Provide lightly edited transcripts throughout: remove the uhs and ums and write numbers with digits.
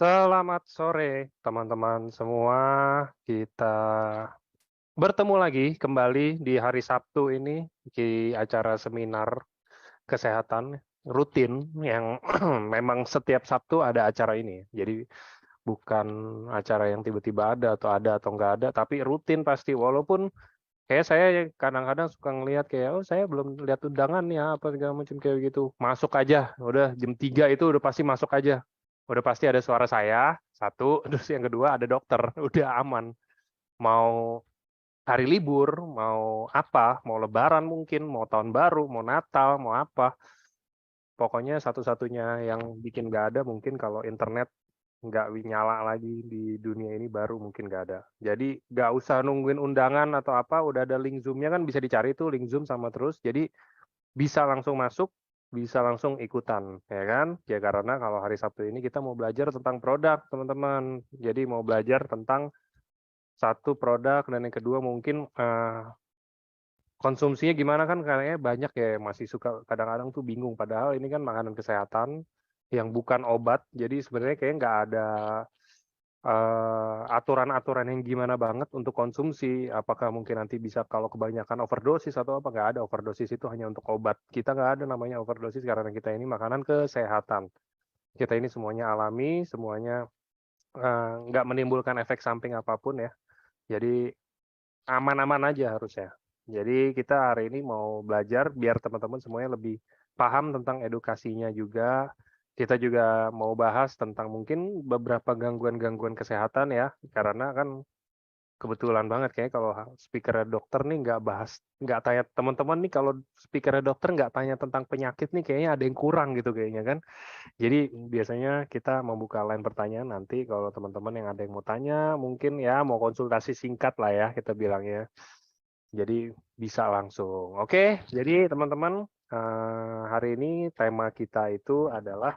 Selamat sore teman-teman semua. Kita bertemu lagi kembali di hari Sabtu ini di acara seminar kesehatan rutin yang memang setiap Sabtu ada acara ini. Jadi bukan acara yang tiba-tiba ada atau nggak ada, tapi rutin pasti. Walaupun kayak saya kadang-kadang suka ngelihat kayak, oh saya belum lihat undangan ya apa segala macam kayak gitu. Masuk aja, udah jam 3 itu udah pasti masuk aja. Udah pasti ada suara saya, satu, terus yang kedua ada dokter, udah aman. Mau hari libur, mau apa, mau lebaran mungkin, mau tahun baru, mau Natal, mau apa. Pokoknya satu-satunya yang bikin nggak ada mungkin kalau internet nggak nyala lagi di dunia ini baru mungkin nggak ada. Jadi nggak usah nungguin undangan atau apa, udah ada link Zoom-nya kan bisa dicari tuh link Zoom sama terus. Jadi bisa langsung masuk, bisa langsung ikutan, ya kan? Ya karena kalau hari Sabtu ini kita mau belajar tentang produk, teman-teman. Jadi mau belajar tentang satu produk dan yang kedua mungkin konsumsinya gimana kan kayaknya banyak ya masih suka kadang-kadang tuh bingung padahal ini kan makanan kesehatan yang bukan obat. Jadi sebenarnya kayak nggak ada aturan-aturan yang gimana banget untuk konsumsi. Apakah mungkin nanti bisa kalau kebanyakan overdosis atau apa, nggak ada. Overdosis itu hanya untuk obat. Kita nggak ada namanya overdosis karena kita ini makanan kesehatan. Kita ini semuanya alami, semuanya nggak menimbulkan efek samping apapun ya. Jadi aman-aman aja harusnya. Jadi kita hari ini mau belajar biar teman-teman semuanya lebih paham tentang edukasinya juga. Kita juga mau bahas tentang mungkin beberapa gangguan-gangguan kesehatan ya, karena kan kebetulan banget kayak kalau speaker dokter nih nggak tanya teman-teman nih kalau speaker dokter nggak tanya tentang penyakit nih kayaknya ada yang kurang gitu kayaknya kan. Jadi biasanya kita membuka line pertanyaan nanti kalau teman-teman yang ada yang mau tanya mungkin ya mau konsultasi singkat lah ya kita bilangnya. Jadi bisa langsung. Oke, jadi teman-teman hari ini tema kita itu adalah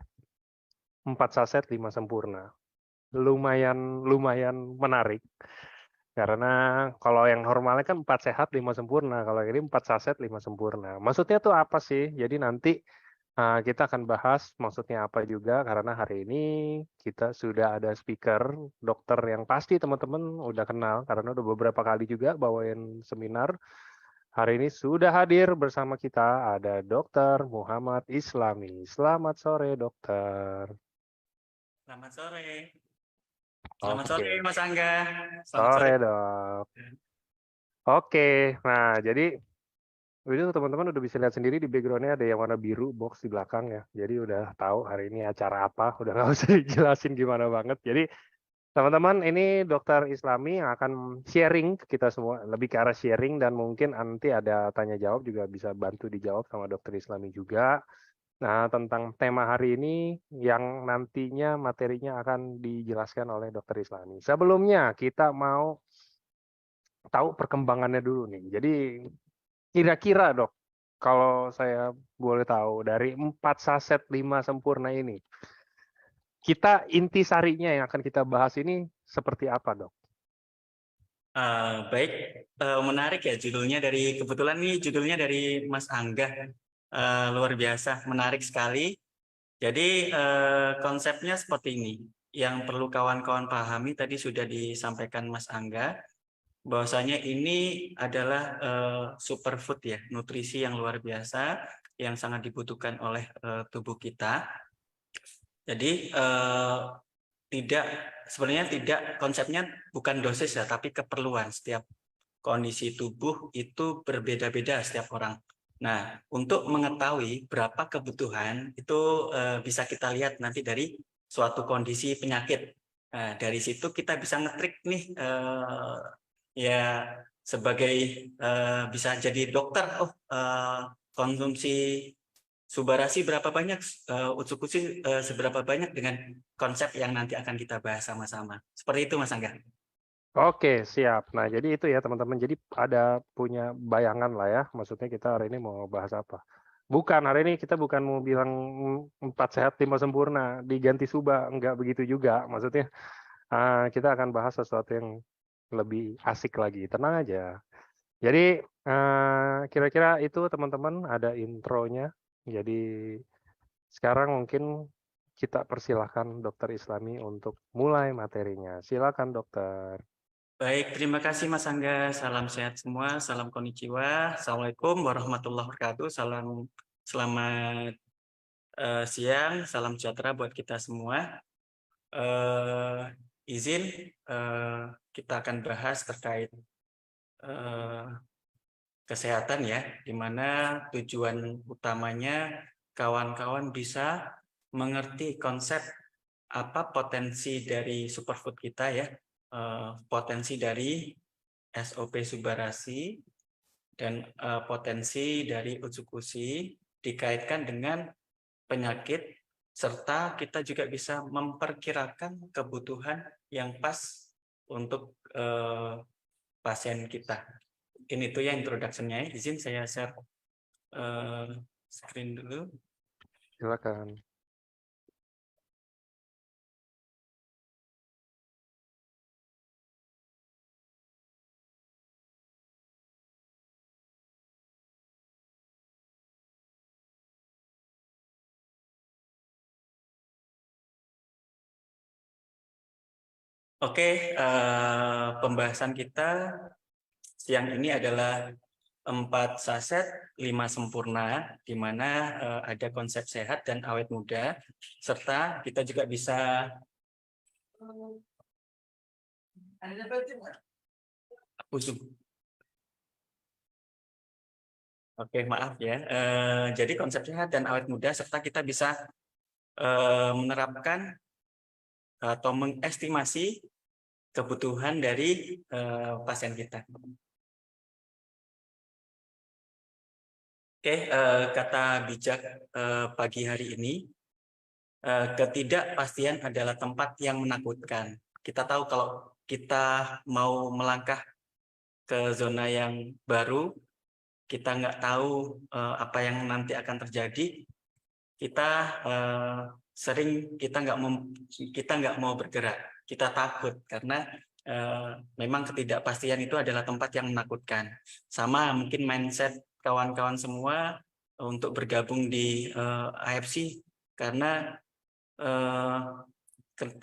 4 saset 5 sempurna. Lumayan lumayan menarik karena kalau yang normalnya kan 4 sehat 5 sempurna. Kalau ini 4 saset 5 sempurna. Maksudnya tuh apa sih? Jadi nanti kita akan bahas maksudnya apa juga karena hari ini kita sudah ada speaker dokter yang pasti teman-teman udah kenal karena udah beberapa kali juga bawain seminar. Hari ini sudah hadir bersama kita ada Dokter Muhammad Islami. Selamat sore, Dokter. Selamat sore. Selamat sore, Oke, Mas Angga. Selamat sore. sore dok. Oke, nah jadi itu teman-teman udah bisa lihat sendiri di backgroundnya ada yang warna biru box di belakang ya. Jadi udah tahu hari ini acara apa, udah nggak usah dijelasin gimana banget. Jadi teman-teman ini Dokter Islami yang akan sharing ke kita semua, lebih ke arah sharing dan mungkin nanti ada tanya jawab juga bisa bantu dijawab sama Dokter Islami juga. Nah, tentang tema hari ini yang nantinya materinya akan dijelaskan oleh Dokter Islami. Sebelumnya kita mau tahu perkembangannya dulu nih. Jadi kira-kira dok, kalau saya boleh tahu dari 4 saset 5 sempurna ini, kita intisarinya yang akan kita bahas ini seperti apa dok? Baik, menarik ya judulnya kebetulan nih judulnya dari Mas Angga. Luar biasa, menarik sekali. Jadi konsepnya seperti ini. Yang perlu kawan-kawan pahami tadi sudah disampaikan Mas Angga, bahwasanya ini adalah superfood ya, nutrisi yang luar biasa yang sangat dibutuhkan oleh tubuh kita. Jadi tidak sebenarnya tidak konsepnya bukan dosis ya, tapi keperluan. Setiap kondisi tubuh itu berbeda-beda setiap orang. Nah, untuk mengetahui berapa kebutuhan itu bisa kita lihat nanti dari suatu kondisi penyakit. Nah, dari situ kita bisa ngetrik nih ya sebagai bisa jadi dokter. Oh, konsumsi Subarasi berapa banyak, Utsukushi seberapa banyak dengan konsep yang nanti akan kita bahas sama-sama. Seperti itu Mas Angga. Oke, siap. Nah, jadi itu ya teman-teman. Jadi ada punya bayangan lah ya. Maksudnya kita hari ini mau bahas apa. Bukan, hari ini kita bukan mau bilang 4 sehat 5 sempurna, diganti Suba. Enggak begitu juga. Maksudnya kita akan bahas sesuatu yang lebih asik lagi. Tenang aja. Jadi kira-kira itu teman-teman ada intronya. Jadi sekarang mungkin kita persilahkan Dokter Islami untuk mulai materinya. Silakan Dokter. Baik, terima kasih Mas Angga. Salam sehat semua, salam konnichiwa. Assalamualaikum warahmatullahi wabarakatuh. Selamat siang, salam sejahtera buat kita semua. Izin kita akan bahas terkait kesehatan ya, di mana tujuan utamanya kawan-kawan bisa mengerti konsep apa potensi dari superfood kita ya, potensi dari SOP Subarasi dan potensi dari Utsukushi dikaitkan dengan penyakit, serta kita juga bisa memperkirakan kebutuhan yang pas untuk pasien kita. Mungkin itu ya introduction-nya. Izin saya share screen dulu. Silakan. Oke, pembahasan kita siang ini adalah 4 saset 5 sempurna, di mana ada konsep sehat dan awet muda, serta kita juga bisa Oke, maaf ya. Jadi konsep sehat dan awet muda, serta kita bisa menerapkan atau mengestimasi kebutuhan dari pasien kita. Oke, kata bijak pagi hari ini, ketidakpastian adalah tempat yang menakutkan. Kita tahu kalau kita mau melangkah ke zona yang baru, kita nggak tahu apa yang nanti akan terjadi. Kita sering kita nggak mau bergerak, kita takut karena memang ketidakpastian itu adalah tempat yang menakutkan. Sama mungkin mindset kawan-kawan semua untuk bergabung di AFC karena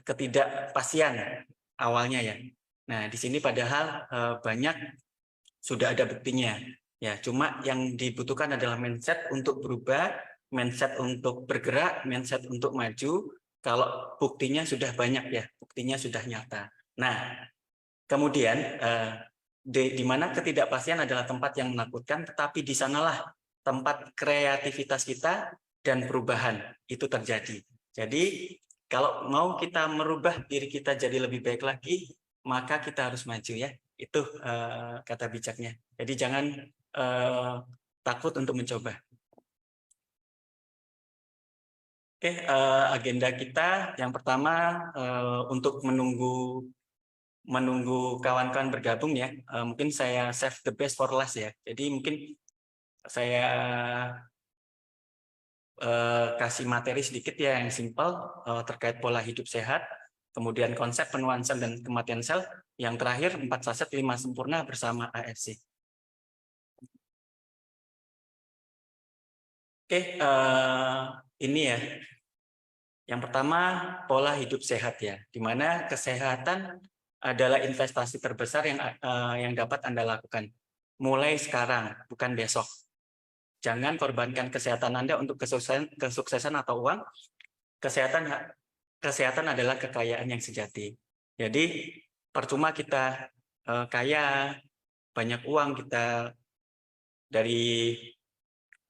ketidakpastian awalnya ya. Nah di sini padahal banyak sudah ada buktinya. Ya, cuma yang dibutuhkan adalah mindset untuk berubah, mindset untuk bergerak, mindset untuk maju. Kalau buktinya sudah banyak ya, buktinya sudah nyata. Nah, kemudian di mana ketidakpastian adalah tempat yang menakutkan, tetapi di sanalah tempat kreativitas kita dan perubahan itu terjadi. Jadi kalau mau kita merubah diri kita jadi lebih baik lagi, maka kita harus maju ya. Itu kata bijaknya. Jadi jangan takut untuk mencoba. Oke, agenda kita yang pertama untuk menunggu kawan-kawan bergabung ya. Mungkin saya save the best for last ya. Jadi mungkin saya kasih materi sedikit ya yang simpel terkait pola hidup sehat, kemudian konsep penuaan sel dan kematian sel, yang terakhir 4 saset 5 sempurna bersama AFC. Oke, ini ya. Yang pertama, pola hidup sehat ya, di mana kesehatan adalah investasi terbesar yang dapat Anda lakukan. Mulai sekarang, bukan besok. Jangan korbankan kesehatan Anda untuk kesuksesan atau uang. Kesehatan adalah kekayaan yang sejati. Jadi, percuma kita kaya, banyak uang, kita dari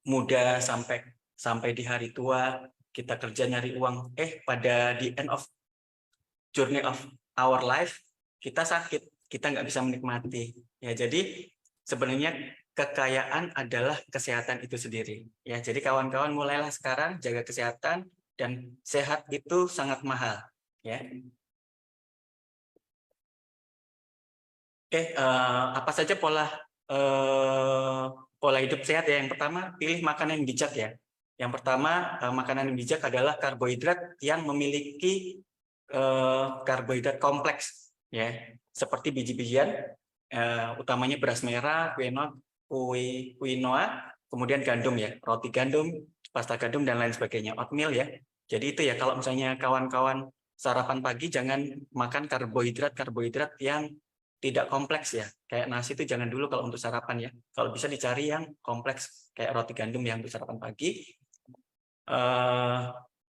muda sampai di hari tua kita kerja nyari uang, pada the end of journey of our life kita sakit, kita nggak bisa menikmati ya. Jadi sebenarnya kekayaan adalah kesehatan itu sendiri ya. Jadi kawan-kawan mulailah sekarang jaga kesehatan, dan sehat itu sangat mahal ya. Apa saja pola hidup sehat ya? Yang pertama, pilih makanan yang bijak ya. Yang pertama, makanan yang bijak adalah karbohidrat yang memiliki karbohidrat kompleks ya, seperti biji-bijian, utamanya beras merah, quinoa, kemudian gandum ya, roti gandum, pasta gandum dan lain sebagainya, oatmeal ya. Jadi itu ya, kalau misalnya kawan-kawan sarapan pagi jangan makan karbohidrat yang tidak kompleks ya. Kayak nasi itu jangan dulu kalau untuk sarapan ya. Kalau bisa dicari yang kompleks kayak roti gandum yang untuk sarapan pagi.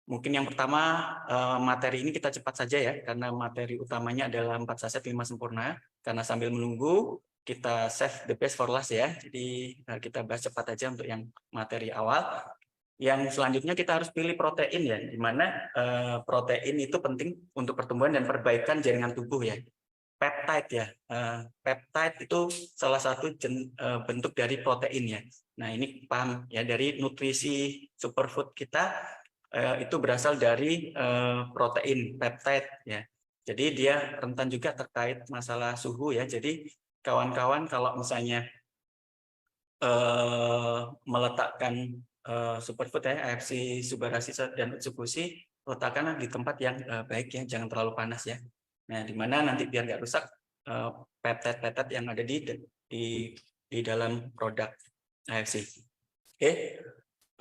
Mungkin yang pertama, materi ini kita cepat saja ya, karena materi utamanya adalah 4 saset 5 sempurna. Karena sambil menunggu, kita save the best for last ya. Jadi kita bahas cepat aja untuk yang materi awal. Yang selanjutnya kita harus pilih protein ya, di mana protein itu penting untuk pertumbuhan dan perbaikan jaringan tubuh ya. Peptide ya, peptide itu salah satu bentuk dari protein ya. Nah ini paham ya, dari nutrisi superfood kita itu berasal dari protein peptide ya. Jadi dia rentan juga terkait masalah suhu ya. Jadi kawan-kawan kalau misalnya meletakkan superfood ya, AFC, Subarasi dan Utsubushi, letakkanlah di tempat yang baik ya, jangan terlalu panas ya. Nah, di mana nanti biar nggak rusak peptide-peptide yang ada di dalam produk AFC. Oke.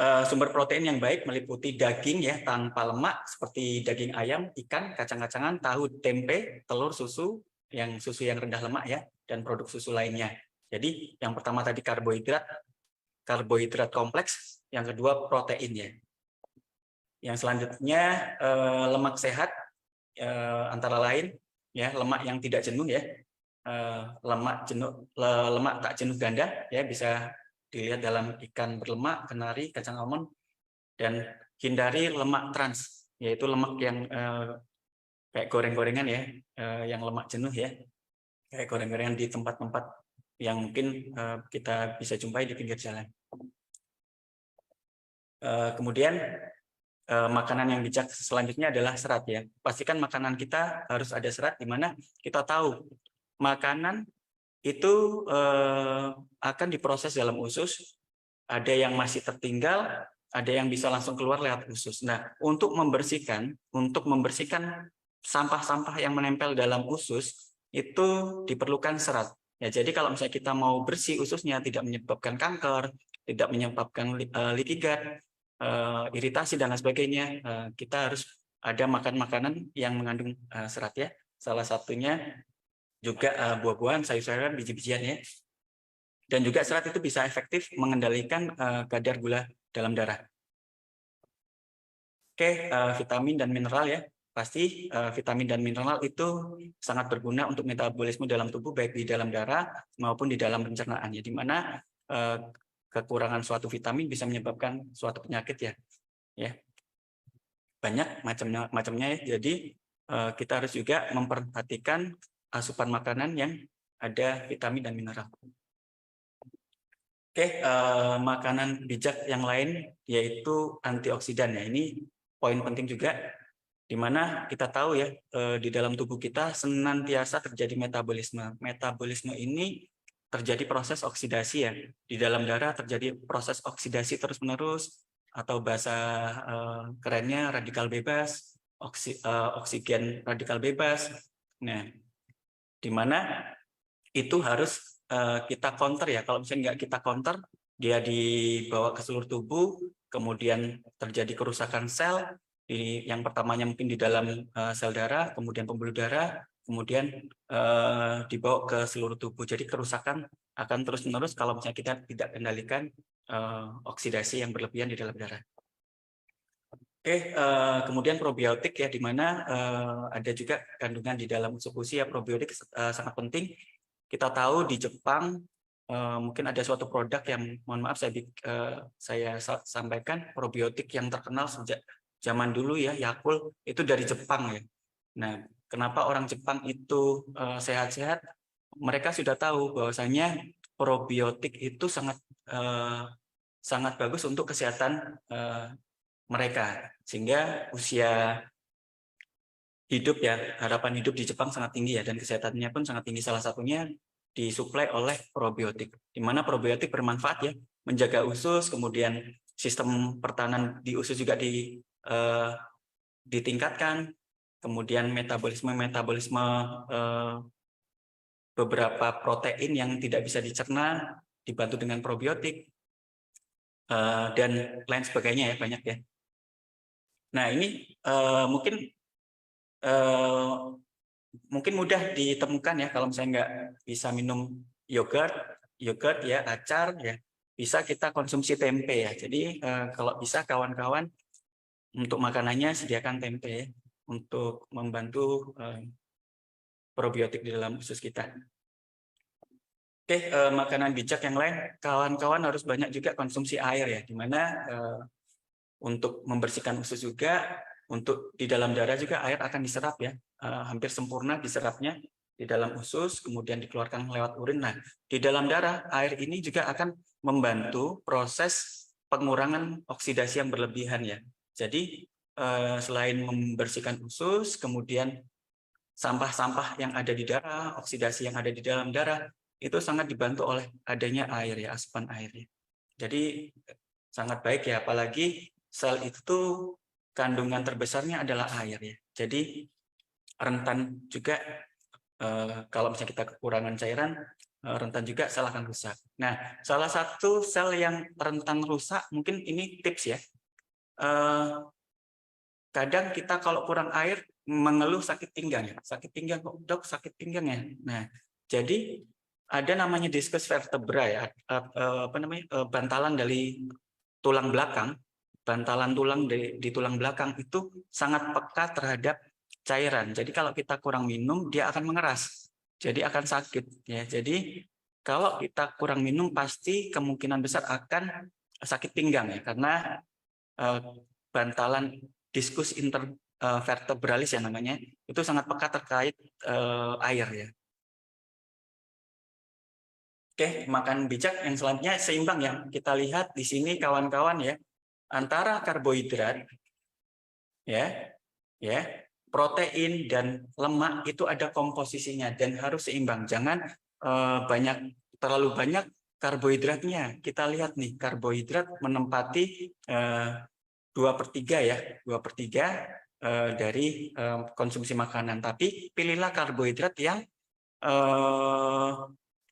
Sumber protein yang baik meliputi daging ya tanpa lemak seperti daging ayam, ikan, kacang-kacangan, tahu, tempe, telur, susu yang rendah lemak ya, dan produk susu lainnya. Jadi yang pertama tadi karbohidrat kompleks, yang kedua proteinnya. Yang selanjutnya lemak sehat, antara lain ya lemak yang tidak jenuh ya, lemak tak jenuh ganda ya, bisa dilihat dalam ikan berlemak, kenari, kacang almond, dan hindari lemak trans, yaitu lemak yang kayak goreng-gorengan ya, yang lemak jenuh ya, kayak goreng-gorengan di tempat-tempat yang mungkin kita bisa jumpai di pinggir jalan. Kemudian makanan yang bijak selanjutnya adalah serat ya. Pastikan makanan kita harus ada serat, di mana kita tahu makanan itu akan diproses dalam usus, ada yang masih tertinggal, ada yang bisa langsung keluar lewat usus. Nah, untuk membersihkan sampah-sampah yang menempel dalam usus itu diperlukan serat. Ya, jadi kalau misalnya kita mau bersih ususnya, tidak menyebabkan kanker, tidak menyebabkan leaky gut, iritasi dan lain sebagainya, kita harus ada makan makanan yang mengandung serat ya. Salah satunya juga buah-buahan, sayur-sayuran, biji-bijian ya. Dan juga serat itu bisa efektif mengendalikan kadar gula dalam darah. Oke, vitamin dan mineral ya. Pasti vitamin dan mineral itu sangat berguna untuk metabolisme dalam tubuh, baik di dalam darah maupun di dalam pencernaan. Ya, di mana kekurangan suatu vitamin bisa menyebabkan suatu penyakit ya. Ya. Banyak macamnya ya. Jadi kita harus juga memperhatikan asupan makanan yang ada vitamin dan mineral. Oke, makanan bijak yang lain yaitu antioksidan ya. Ini poin penting juga, di mana kita tahu ya, di dalam tubuh kita senantiasa terjadi metabolisme. Metabolisme ini terjadi proses oksidasi ya. Di dalam darah terjadi proses oksidasi terus-menerus, atau bahasa kerennya radikal bebas, oksigen radikal bebas. Nah, di mana itu harus kita counter ya. Kalau misalnya nggak kita counter, dia dibawa ke seluruh tubuh, kemudian terjadi kerusakan sel. Yang pertamanya mungkin di dalam sel darah, kemudian pembuluh darah, kemudian dibawa ke seluruh tubuh. Jadi kerusakan akan terus-menerus kalau misalnya kita tidak kendalikan oksidasi yang berlebihan di dalam darah. Oke, kemudian probiotik ya, di mana ada juga kandungan di dalam Utsubushi ya. Probiotik sangat penting. Kita tahu di Jepang mungkin ada suatu produk yang, mohon maaf saya sampaikan, probiotik yang terkenal sejak zaman dulu ya, Yakult, itu dari Jepang ya. Nah, kenapa orang Jepang itu sehat-sehat? Mereka sudah tahu bahwasanya probiotik itu sangat bagus untuk kesehatan mereka, sehingga usia hidup ya, harapan hidup di Jepang sangat tinggi ya, dan kesehatannya pun sangat tinggi. Salah satunya disuplai oleh probiotik, di mana probiotik bermanfaat ya, menjaga usus, kemudian sistem pertahanan di usus juga ditingkatkan, kemudian metabolisme beberapa protein yang tidak bisa dicerna dibantu dengan probiotik, dan lain sebagainya ya, banyak ya. Nah, ini mungkin mudah ditemukan ya kalau misalnya nggak bisa minum yogurt ya, acar ya, bisa kita konsumsi tempe ya. Jadi kalau bisa kawan-kawan untuk makanannya sediakan tempe ya, untuk membantu probiotik di dalam usus kita. Oke, makanan bijak yang lain, kawan-kawan harus banyak juga konsumsi air ya, dimana untuk membersihkan usus juga, untuk di dalam darah juga air akan diserap ya, hampir sempurna diserapnya di dalam usus, kemudian dikeluarkan lewat urin. Nah, di dalam darah air ini juga akan membantu proses pengurangan oksidasi yang berlebihan ya. Jadi selain membersihkan usus, kemudian sampah-sampah yang ada di darah, oksidasi yang ada di dalam darah, itu sangat dibantu oleh adanya air ya, asupan air ya. Jadi sangat baik ya, apalagi sel itu kandungan terbesarnya adalah air ya. Jadi rentan juga kalau misalnya kita kekurangan cairan, rentan juga sel akan rusak. Nah, salah satu sel yang rentan rusak, mungkin ini tips ya. Kadang kita kalau kurang air mengeluh sakit pinggang ya. Sakit pinggang kok dok, sakit pinggang ya. Nah, jadi ada namanya diskus vertebra ya, bantalan dari tulang belakang, bantalan tulang di tulang belakang itu sangat peka terhadap cairan. Jadi kalau kita kurang minum, dia akan mengeras. Jadi akan sakit ya. Jadi kalau kita kurang minum pasti kemungkinan besar akan sakit pinggang ya, karena bantalan diskus intervertebralis ya namanya, itu sangat peka terkait air ya. Oke, makan bijak yang selanjutnya seimbang ya. Kita lihat di sini kawan-kawan ya, antara karbohidrat ya, protein dan lemak itu ada komposisinya dan harus seimbang. Jangan terlalu banyak karbohidratnya. Kita lihat nih, karbohidrat menempati 2/3 ya, 2/3 dari konsumsi makanan. Tapi pilihlah karbohidrat yang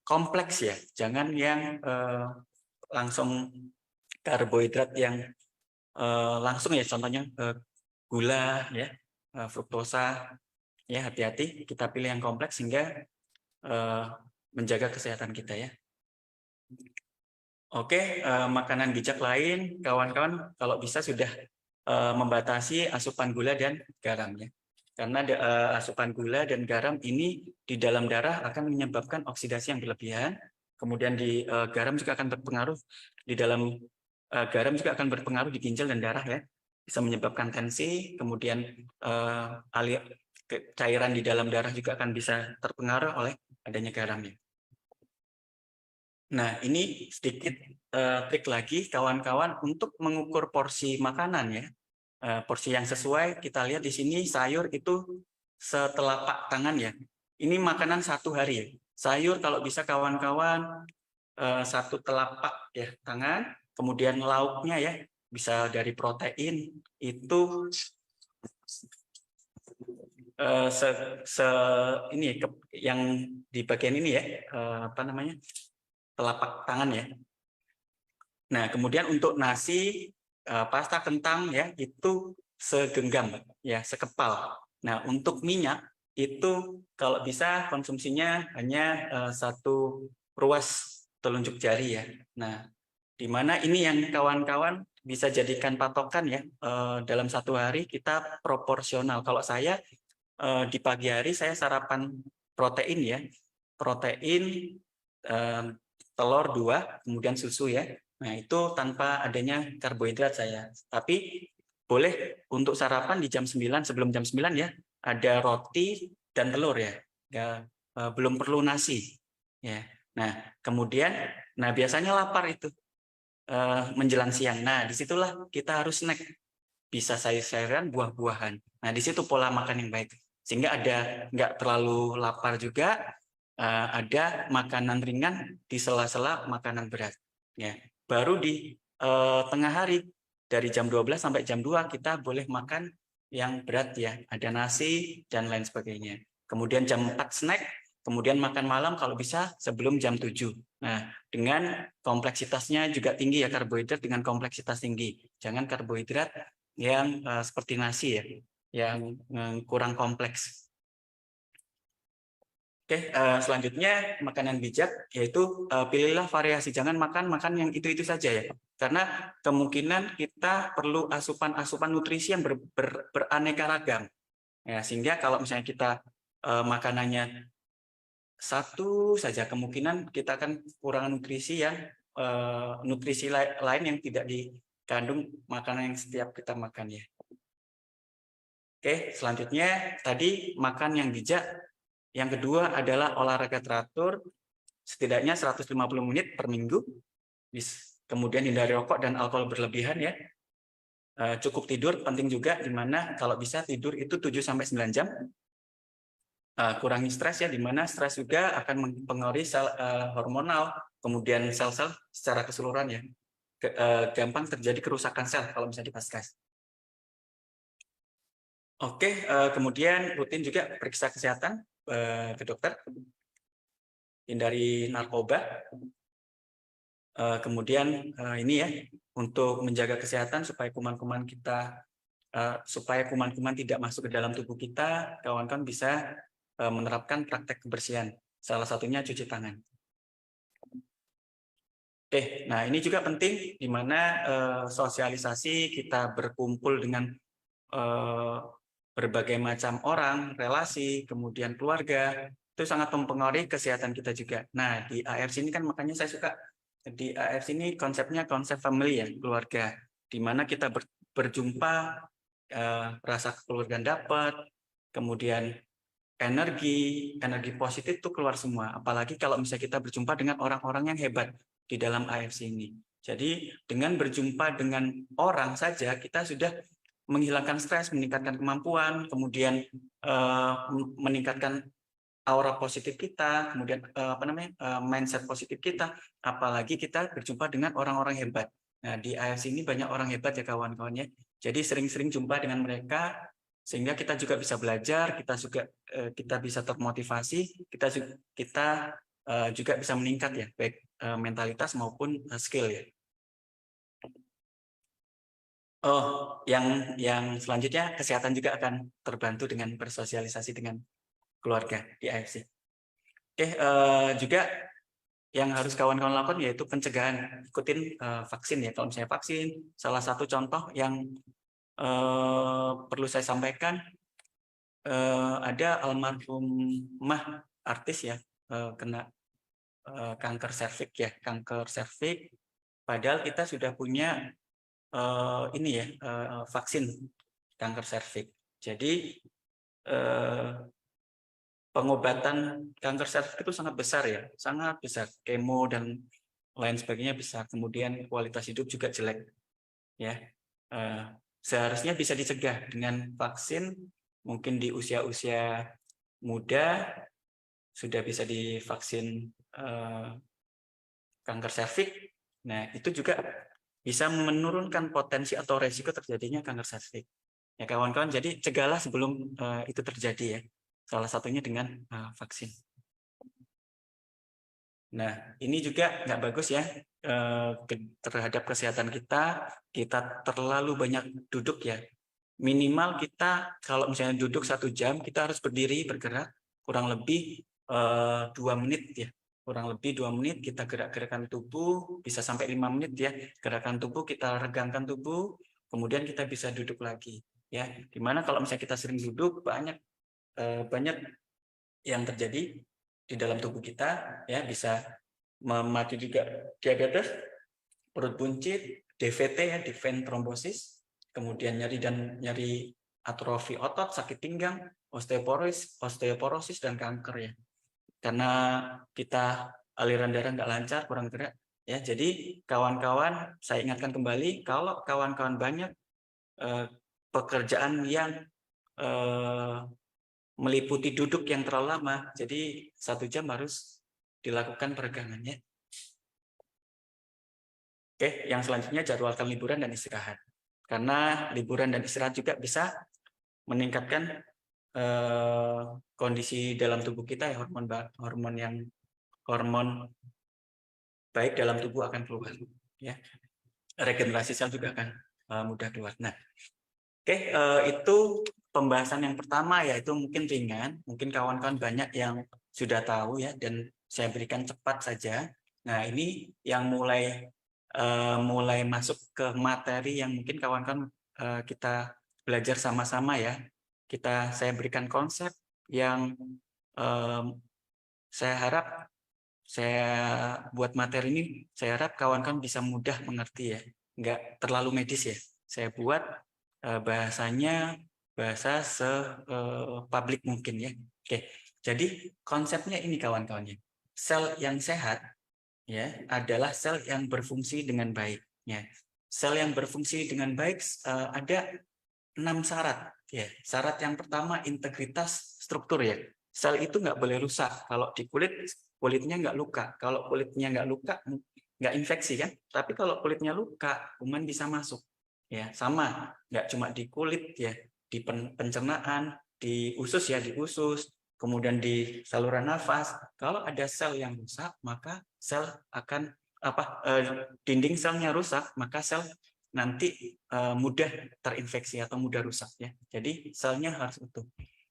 kompleks ya, jangan yang langsung karbohidrat yang langsung ya, contohnya gula ya, fruktosa ya, hati-hati, kita pilih yang kompleks sehingga menjaga kesehatan kita ya. Oke, makanan bijak lain kawan-kawan kalau bisa sudah membatasi asupan gula dan garam ya. Karena asupan gula dan garam ini di dalam darah akan menyebabkan oksidasi yang berlebihan. Kemudian di garam juga akan berpengaruh di dalam garam juga akan berpengaruh di ginjal dan darah ya. Bisa menyebabkan tensi, kemudian cairan di dalam darah juga akan bisa terpengaruh oleh adanya garam ya. Nah, ini sedikit trik lagi kawan-kawan untuk mengukur porsi makanan ya. Porsi yang sesuai, kita lihat di sini sayur itu setelapak tangan ya. Ini makanan satu hari ya. Sayur kalau bisa kawan-kawan satu telapak ya tangan, kemudian lauknya ya bisa dari protein itu ini yang di bagian ini ya, telapak tangan ya. Nah, kemudian untuk nasi pasta kentang ya itu segenggam ya, sekepal. Nah, untuk minyak itu kalau bisa konsumsinya hanya satu ruas telunjuk jari ya. Nah, di mana ini yang kawan-kawan bisa jadikan patokan ya, dalam satu hari kita proporsional. Kalau saya di pagi hari saya sarapan protein ya, protein telur 2, kemudian susu ya. Nah, itu tanpa adanya karbohidrat saya. Tapi boleh untuk sarapan di jam 9, sebelum jam 9 ya, ada roti dan telur ya. Belum perlu nasi. Ya. Nah, kemudian biasanya lapar itu menjelang siang. Nah, disitulah kita harus snack. Bisa sayur-sayuran, buah-buahan. Nah, di situ pola makan yang baik. Sehingga nggak terlalu lapar juga, ada makanan ringan di sela-sela makanan berat. Ya, baru di tengah hari dari jam 12 sampai jam 2 kita boleh makan yang berat ya, ada nasi dan lain sebagainya. Kemudian jam 4 snack, kemudian makan malam kalau bisa sebelum jam 7. Nah, dengan kompleksitasnya juga tinggi ya, karbohidrat dengan kompleksitas tinggi. Jangan karbohidrat yang seperti nasi ya, yang kurang kompleks. Oke, selanjutnya makanan bijak, yaitu pilihlah variasi, jangan makan yang itu saja ya, karena kemungkinan kita perlu asupan nutrisi yang beraneka ragam. Ya, sehingga kalau misalnya kita makanannya satu saja, kemungkinan kita akan kurang nutrisi nutrisi lain yang tidak dikandung makanan yang setiap kita makan ya. Oke, selanjutnya tadi makan yang bijak. Yang kedua adalah olahraga teratur, setidaknya 150 menit per minggu. Kemudian hindari rokok dan alkohol berlebihan ya. Cukup tidur penting juga, di mana kalau bisa tidur itu 7-9 jam. Kurangi stres ya, di mana stres juga akan mempengaruhi sel hormonal, kemudian sel-sel secara keseluruhan ya. Gampang terjadi kerusakan sel kalau misalnya pas stres. Oke, kemudian rutin juga periksa kesehatan ke dokter, hindari narkoba. Kemudian ini ya, untuk menjaga kesehatan supaya kuman-kuman tidak masuk ke dalam tubuh kita, kawan-kawan bisa menerapkan praktek kebersihan. Salah satunya cuci tangan. Oke, nah ini juga penting, di mana sosialisasi, kita berkumpul dengan berbagai macam orang, relasi, kemudian keluarga, itu sangat mempengaruhi kesehatan kita juga. Nah, di AFC ini kan makanya saya suka, di AFC ini konsepnya konsep family ya, keluarga, di mana kita berjumpa, rasa kekeluargaan dapat, kemudian energi positif itu keluar semua. Apalagi kalau misalnya kita berjumpa dengan orang-orang yang hebat di dalam AFC ini. Jadi dengan berjumpa dengan orang saja kita sudah menghilangkan stres, meningkatkan kemampuan, kemudian meningkatkan aura positif kita, kemudian mindset positif kita, apalagi kita berjumpa dengan orang-orang hebat. Nah, di AFC ini banyak orang hebat ya kawan-kawannya. Jadi sering-sering jumpa dengan mereka, sehingga kita juga bisa belajar, kita bisa termotivasi, kita juga bisa meningkat ya, baik mentalitas maupun skill ya. Oh, yang selanjutnya kesehatan juga akan terbantu dengan bersosialisasi dengan keluarga di AFC. Oke, juga yang harus kawan-kawan lakukan yaitu pencegahan, ikutin vaksin ya. Kalau misalnya vaksin, salah satu contoh yang perlu saya sampaikan, ada almarhumah artis ya, kena kanker serviks ya, padahal kita sudah punya ini ya, vaksin kanker serviks. Jadi pengobatan kanker serviks itu sangat besar ya, sangat besar. Kemo dan lain sebagainya besar. Kemudian kualitas hidup juga jelek. Ya, seharusnya bisa dicegah dengan vaksin. Mungkin di usia-usia muda sudah bisa divaksin kanker serviks. Nah, itu juga bisa menurunkan potensi atau resiko terjadinya kanker serviks. Ya kawan-kawan, jadi cegahlah sebelum itu terjadi ya. Salah satunya dengan vaksin. Nah, ini juga nggak bagus ya terhadap kesehatan kita. Kita terlalu banyak duduk ya. Minimal kita kalau misalnya duduk 1 jam, kita harus berdiri bergerak kurang lebih 2 menit ya. Kurang lebih 2 menit kita gerak-gerakan tubuh, bisa sampai 5 menit ya. Gerakan tubuh, kita regangkan tubuh, kemudian kita bisa duduk lagi ya. Dimana kalau misalnya kita sering duduk, banyak yang terjadi di dalam tubuh kita ya, bisa memacu juga diabetes, perut buncit, DVT ya, deep-vein thrombosis, kemudian nyeri atrofi otot, sakit pinggang, osteoporosis dan kanker ya. Karena kita aliran darah nggak lancar, kurang gerak ya. Jadi kawan-kawan, saya ingatkan kembali, kalau kawan-kawan banyak pekerjaan yang meliputi duduk yang terlalu lama, jadi 1 jam harus dilakukan peregangannya. Oke, yang selanjutnya jadwalkan liburan dan istirahat. Karena liburan dan istirahat juga bisa meningkatkan kondisi dalam tubuh kita ya, hormon baik dalam tubuh akan keluar ya. Regenerasi sel juga akan mudah keluar. Nah, Oke, itu pembahasan yang pertama, yaitu mungkin ringan, mungkin kawan-kawan banyak yang sudah tahu ya, dan saya berikan cepat saja. Nah, ini yang mulai masuk ke materi yang mungkin kawan-kawan kita belajar sama-sama ya. Saya berikan konsep yang saya harap saya buat materi ini, saya harap kawan-kawan bisa mudah mengerti ya, nggak terlalu medis ya. Saya buat bahasanya bahasa publik mungkin ya. Oke, jadi konsepnya ini kawan-kawan ya. Sel yang sehat ya adalah sel yang berfungsi dengan baik ya. Sel yang berfungsi dengan baik ada 6 syarat ya. Syarat yang pertama integritas struktur ya. Sel itu nggak boleh rusak. Kalau di kulit, kulitnya nggak luka. Kalau kulitnya nggak luka, nggak infeksi kan. Tapi kalau kulitnya luka, kuman bisa masuk. Ya, sama. Nggak cuma di kulit ya, di pencernaan, di usus ya, di usus, kemudian di saluran nafas. Kalau ada sel yang rusak, maka sel akan dinding selnya rusak, maka sel nanti mudah terinfeksi atau mudah rusak ya. Jadi selnya harus utuh.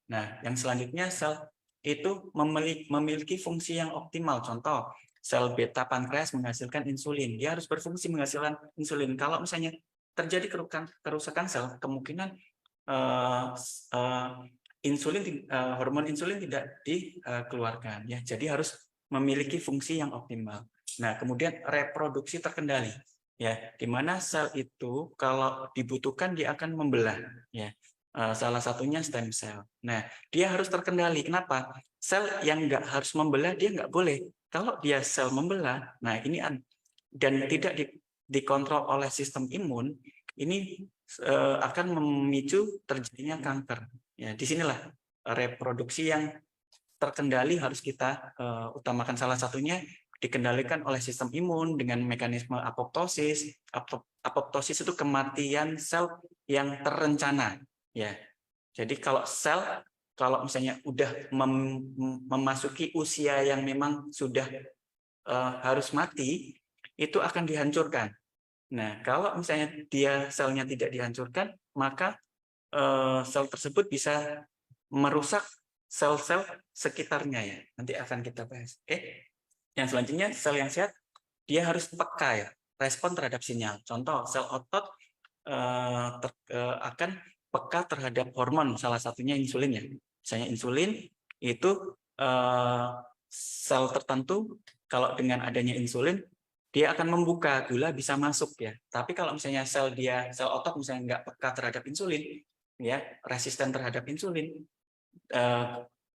Nah, yang selanjutnya sel itu memiliki fungsi yang optimal. Contoh, sel beta pankreas menghasilkan insulin. Dia harus berfungsi menghasilkan insulin. Kalau misalnya terjadi kerusakan sel, kemungkinan hormon insulin tidak dikeluarkan ya. Jadi harus memiliki fungsi yang optimal. Nah, kemudian reproduksi terkendali ya, di mana sel itu kalau dibutuhkan dia akan membelah ya. Salah satunya stem cell. Nah, dia harus terkendali. Kenapa? Sel yang nggak harus membelah dia nggak boleh. Kalau dia sel membelah, nah ini dan tidak dikontrol oleh sistem imun, ini akan memicu terjadinya kanker. Ya, disinilah reproduksi yang terkendali harus kita utamakan. Salah satunya dikendalikan oleh sistem imun dengan mekanisme apoptosis. Apoptosis itu kematian sel yang terencana. Ya, jadi kalau misalnya udah memasuki usia yang memang sudah harus mati, itu akan dihancurkan. Nah, kalau misalnya selnya tidak dihancurkan, maka sel tersebut bisa merusak sel-sel sekitarnya ya. Nanti akan kita bahas. Oke. Yang selanjutnya sel yang sehat dia harus peka ya, respon terhadap sinyal. Contoh sel otot akan peka terhadap hormon, salah satunya insulin ya. Misalnya insulin itu sel tertentu kalau dengan adanya insulin dia akan membuka, gula bisa masuk ya. Tapi kalau misalnya sel otot misalnya nggak peka terhadap insulin ya, resisten terhadap insulin,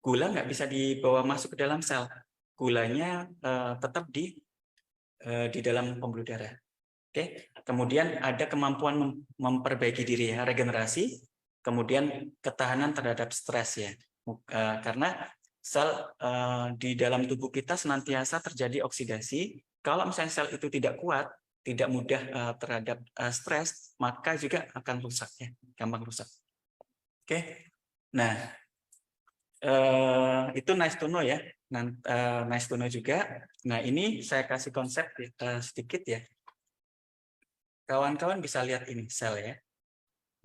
gula nggak bisa dibawa masuk ke dalam sel. Gulanya tetap di dalam pembuluh darah. Oke. Kemudian ada kemampuan memperbaiki diri ya, regenerasi, kemudian ketahanan terhadap stres ya. Karena sel di dalam tubuh kita senantiasa terjadi oksidasi. Kalau misalnya sel itu tidak kuat, tidak mudah terhadap stres, maka juga akan rusak ya, gampang rusak. Oke. Nah, itu nice to know ya. Nice to know juga. Nah, ini saya kasih konsep sedikit ya. Kawan-kawan bisa lihat ini sel ya.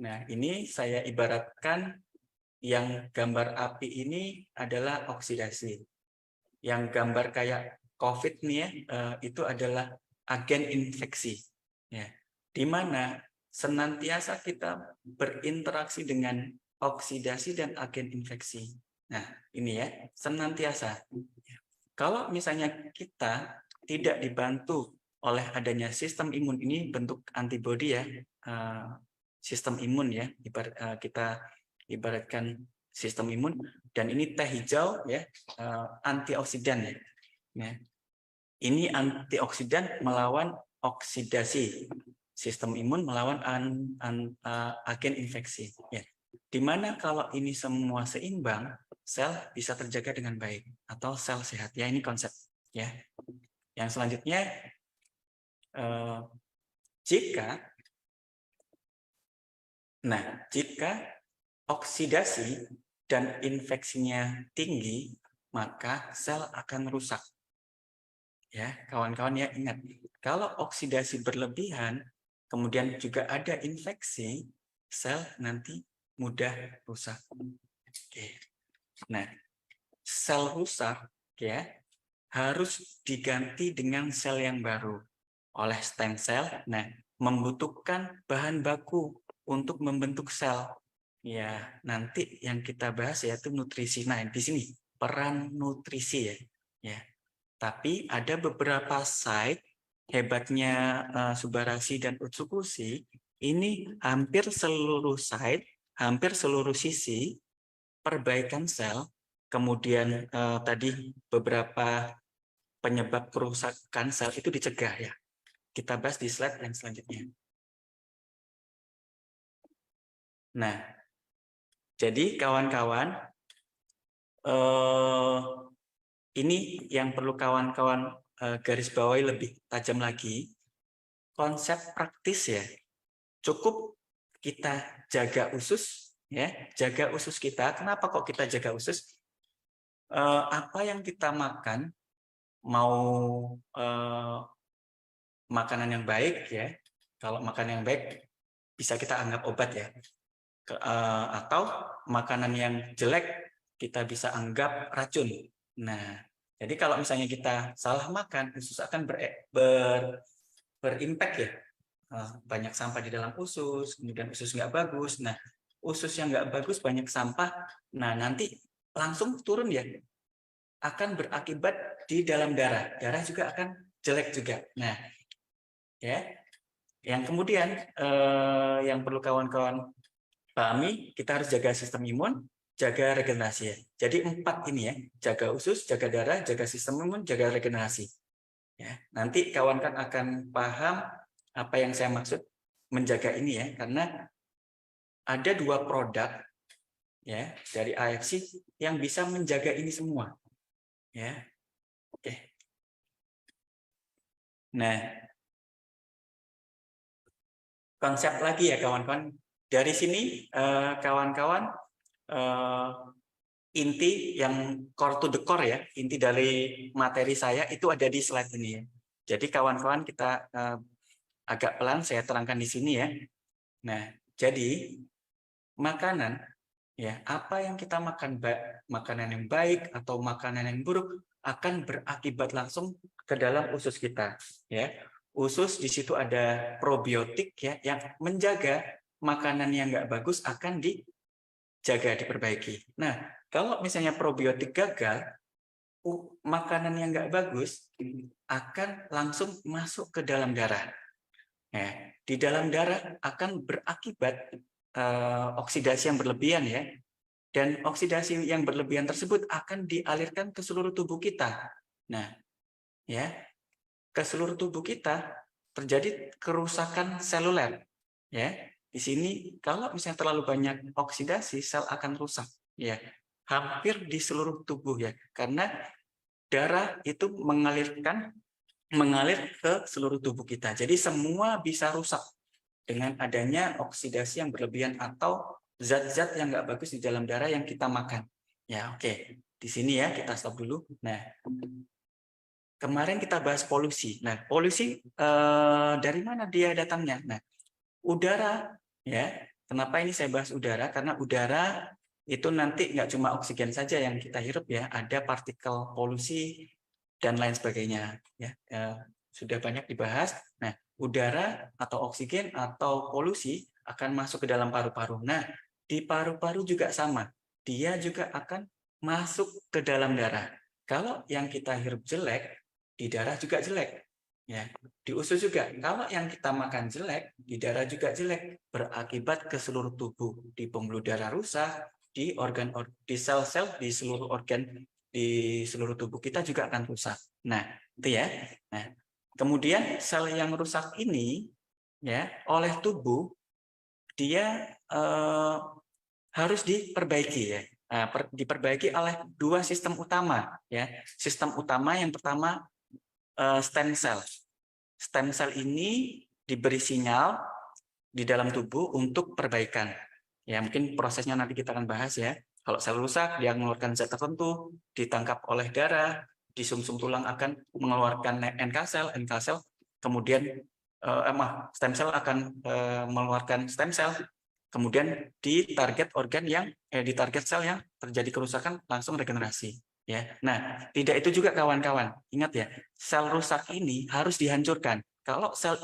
Nah, ini saya ibaratkan yang gambar api ini adalah oksidasi. Yang gambar kayak COVID nih ya, itu adalah agen infeksi. Ya, di mana senantiasa kita berinteraksi dengan oksidasi dan agen infeksi. Nah, ini ya, senantiasa. Kalau misalnya kita tidak dibantu oleh adanya sistem imun, ini bentuk antibodi ya, sistem imun ya, kita ibaratkan sistem imun, dan ini teh hijau ya, antioksidan ya. Ini antioksidan melawan oksidasi, sistem imun melawan agen infeksi ya. Dimana kalau ini semua seimbang, sel bisa terjaga dengan baik atau sel sehat ya, ini konsep ya. Yang selanjutnya jika oksidasi dan infeksinya tinggi, maka sel akan rusak. Ya, kawan-kawan ya, ingat, kalau oksidasi berlebihan, kemudian juga ada infeksi, sel nanti mudah rusak. Oke. Nah, sel rusak ya harus diganti dengan sel yang baru oleh stem cell. Nah, membutuhkan bahan baku untuk membentuk sel. Ya, nanti yang kita bahas yaitu nutrisi. Nah, di sini peran nutrisi ya. Ya. Tapi ada beberapa site hebatnya Subarasi dan Utsukushi, ini hampir seluruh site, hampir seluruh sisi perbaikan sel, kemudian tadi beberapa penyebab kerusakan sel itu dicegah ya. Kita bahas di slide yang selanjutnya. Nah, jadi kawan-kawan, ini yang perlu kawan-kawan garis bawahi lebih tajam lagi. Konsep praktis ya, cukup kita jaga usus ya, jaga usus kita. Kenapa kok kita jaga usus? Apa yang kita makan, mau makanan yang baik ya, kalau makanan yang baik bisa kita anggap obat ya, atau makanan yang jelek kita bisa anggap racun. Nah, jadi kalau misalnya kita salah makan, usus akan berimpact ya, banyak sampah di dalam usus, kemudian usus nggak bagus. Nah, usus yang nggak bagus banyak sampah, nah nanti langsung turun ya, akan berakibat di dalam darah. Darah juga akan jelek juga. Nah, ya, yang kemudian yang perlu kawan-kawan pahami, kita harus jaga sistem imun, jaga regenerasi ya. Jadi 4 ini ya, jaga usus, jaga darah, jaga sistem imun, jaga regenerasi. Ya, nanti kawan-kawan akan paham apa yang saya maksud menjaga ini ya, karena ada 2 produk ya dari AFC yang bisa menjaga ini semua. Ya. Oke. Nah, konsep lagi ya kawan-kawan. Dari sini kawan-kawan inti yang core to the core ya, inti dari materi saya itu ada di slide ini ya. Jadi kawan-kawan kita agak pelan saya terangkan di sini ya. Nah, jadi makanan ya, apa yang kita makan, makanan yang baik atau makanan yang buruk akan berakibat langsung ke dalam usus kita ya. Usus di situ ada probiotik ya yang menjaga makanan yang nggak bagus akan dijaga, diperbaiki. Nah, kalau misalnya probiotik gagal, makanan yang nggak bagus akan langsung masuk ke dalam darah. Nah, di dalam darah akan berakibat oksidasi yang berlebihan ya. Dan oksidasi yang berlebihan tersebut akan dialirkan ke seluruh tubuh kita. Nah, ya, ke seluruh tubuh kita terjadi kerusakan seluler. Ya, di sini kalau misalnya terlalu banyak oksidasi, sel akan rusak. Ya, hampir di seluruh tubuh ya, karena darah itu mengalir ke seluruh tubuh kita. Jadi semua bisa rusak dengan adanya oksidasi yang berlebihan atau zat-zat yang nggak bagus di dalam darah yang kita makan. Ya, oke. Di sini ya kita stop dulu. Nah, kemarin kita bahas polusi. Nah, polusi dari mana dia datangnya? Nah, udara ya. Kenapa ini saya bahas udara? Karena udara itu nanti nggak cuma oksigen saja yang kita hirup ya, ada partikel polusi dan lain sebagainya ya. Sudah banyak dibahas. Nah, udara atau oksigen atau polusi akan masuk ke dalam paru-paru. Nah, di paru-paru juga sama. Dia juga akan masuk ke dalam darah. Kalau yang kita hirup jelek, di darah juga jelek. Ya, di usus juga. Kalau yang kita makan jelek, di darah juga jelek, berakibat ke seluruh tubuh. Di pembuluh darah rusak, di organ, di sel-sel, di seluruh organ, di seluruh tubuh kita juga akan rusak. Nah, itu ya. Nah, kemudian sel yang rusak ini, ya, oleh tubuh, dia harus diperbaiki ya. Diperbaiki oleh 2 sistem utama ya. Sistem utama yang pertama stem cell. Stem cell ini diberi sinyal di dalam tubuh untuk perbaikan. Ya, mungkin prosesnya nanti kita akan bahas ya. Kalau sel rusak, dia mengeluarkan zat tertentu, ditangkap oleh darah, di sumsum tulang akan mengeluarkan NK sel, kemudian stem cell akan mengeluarkan stem cell, kemudian di target organ yang di target sel yang terjadi kerusakan langsung regenerasi. Ya, nah tidak itu juga kawan-kawan. Ingat ya, sel rusak ini harus dihancurkan. Kalau sel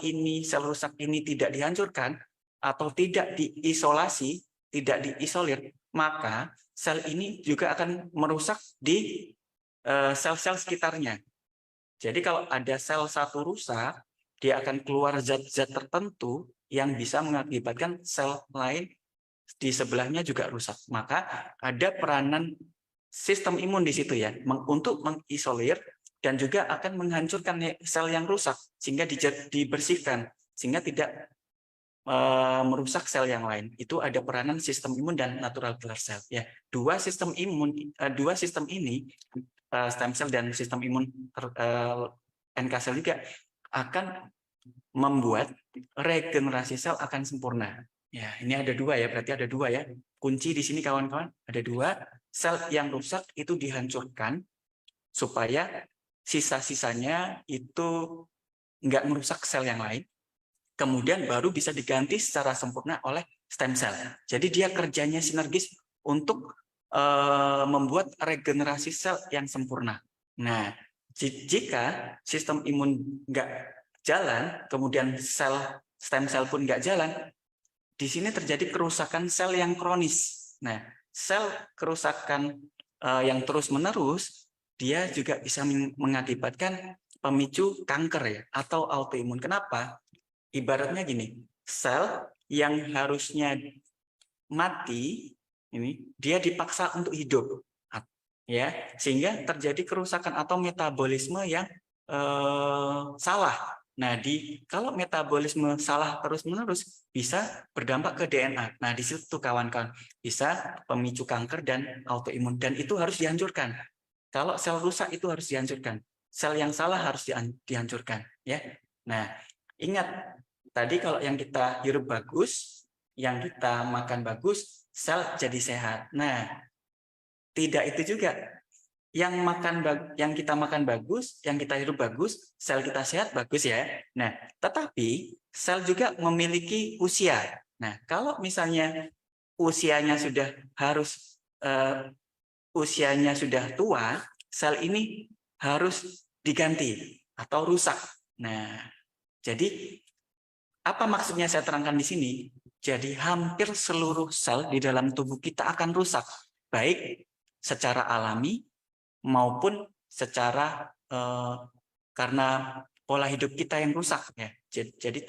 rusak ini tidak dihancurkan atau tidak diisolasi, tidak diisolir, maka sel ini juga akan merusak di sel-sel sekitarnya. Jadi kalau ada sel satu rusak, dia akan keluar zat-zat tertentu yang bisa mengakibatkan sel lain di sebelahnya juga rusak. Maka ada peranan sistem imun di situ ya, untuk mengisolir dan juga akan menghancurkan sel yang rusak sehingga dibersihkan sehingga tidak merusak sel yang lain. Itu ada peranan sistem imun dan natural killer cell ya. Dua sistem ini stem cell dan sistem imun NK cell juga akan membuat regenerasi sel akan sempurna. Ya, ini ada dua ya, berarti ada dua ya. Kunci di sini kawan-kawan, ada dua. Sel yang rusak itu dihancurkan supaya sisa-sisanya itu nggak merusak sel yang lain. Kemudian baru bisa diganti secara sempurna oleh stem cell. Jadi dia kerjanya sinergis untuk membuat regenerasi sel yang sempurna. Nah, jika sistem imun nggak jalan, kemudian stem cell pun nggak jalan, di sini terjadi kerusakan sel yang kronis. Nah, sel kerusakan yang terus-menerus, dia juga bisa mengakibatkan pemicu kanker ya, atau autoimun. Kenapa? Ibaratnya gini, sel yang harusnya mati, ini dia dipaksa untuk hidup. Ya, sehingga terjadi kerusakan atau metabolisme yang salah. Nah, kalau metabolisme salah terus-menerus bisa berdampak ke DNA. Nah, di situ kawan-kawan bisa pemicu kanker dan autoimun, dan itu harus dihancurkan. Kalau sel rusak itu harus dihancurkan. Sel yang salah harus dihancurkan, ya. Nah, ingat tadi kalau yang kita hirup bagus, yang kita makan bagus, sel jadi sehat. Nah, tidak itu juga. Yang kita makan bagus, yang kita hirup bagus, sel kita sehat bagus ya. Nah, tetapi sel juga memiliki usia. Nah, kalau misalnya usianya sudah tua, sel ini harus diganti atau rusak. Nah, jadi apa maksudnya saya terangkan di sini? Jadi hampir seluruh sel di dalam tubuh kita akan rusak, baik secara alami maupun secara karena pola hidup kita yang rusak ya. Jadi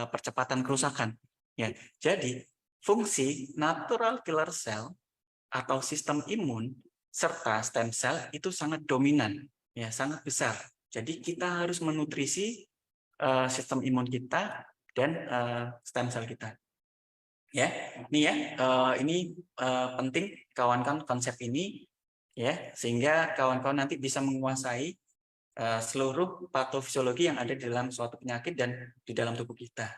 percepatan kerusakan ya. Jadi fungsi natural killer cell atau sistem imun serta stem cell itu sangat dominan ya, sangat besar. Jadi kita harus menutrisi sistem imun kita dan stem cell kita. Ya, ini ya, ini penting kawan-kawan konsep ini ya, sehingga kawan-kawan nanti bisa menguasai seluruh patofisiologi yang ada di dalam suatu penyakit dan di dalam tubuh kita.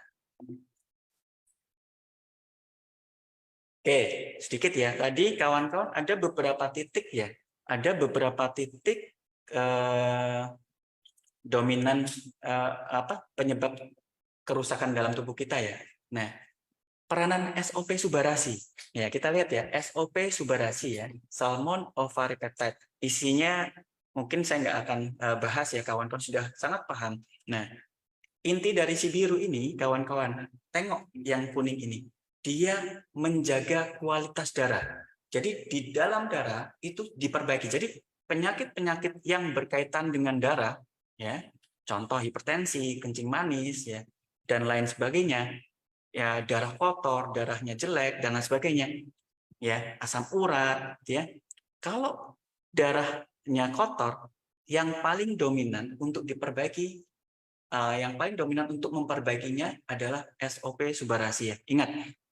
Oke, sedikit ya. Tadi kawan-kawan ada beberapa titik ya, ada beberapa titik dominan penyebab kerusakan dalam tubuh kita ya. Nah, peranan SOP subarasi. Ya, kita lihat ya, SOP subarasi ya, salmon ovary peptide. Isinya mungkin saya nggak akan bahas ya, kawan-kawan sudah sangat paham. Nah, inti dari si biru ini, kawan-kawan, tengok yang kuning ini. Dia menjaga kualitas darah. Jadi di dalam darah itu diperbaiki. Jadi penyakit-penyakit yang berkaitan dengan darah, ya, contoh hipertensi, kencing manis, ya, dan lain sebagainya, ya darah kotor, darahnya jelek dan lain sebagainya, ya asam urat, ya. Kalau darahnya kotor, yang paling dominan untuk diperbaiki, yang paling dominan untuk memperbaikinya adalah SOP subarasi ya. Ingat,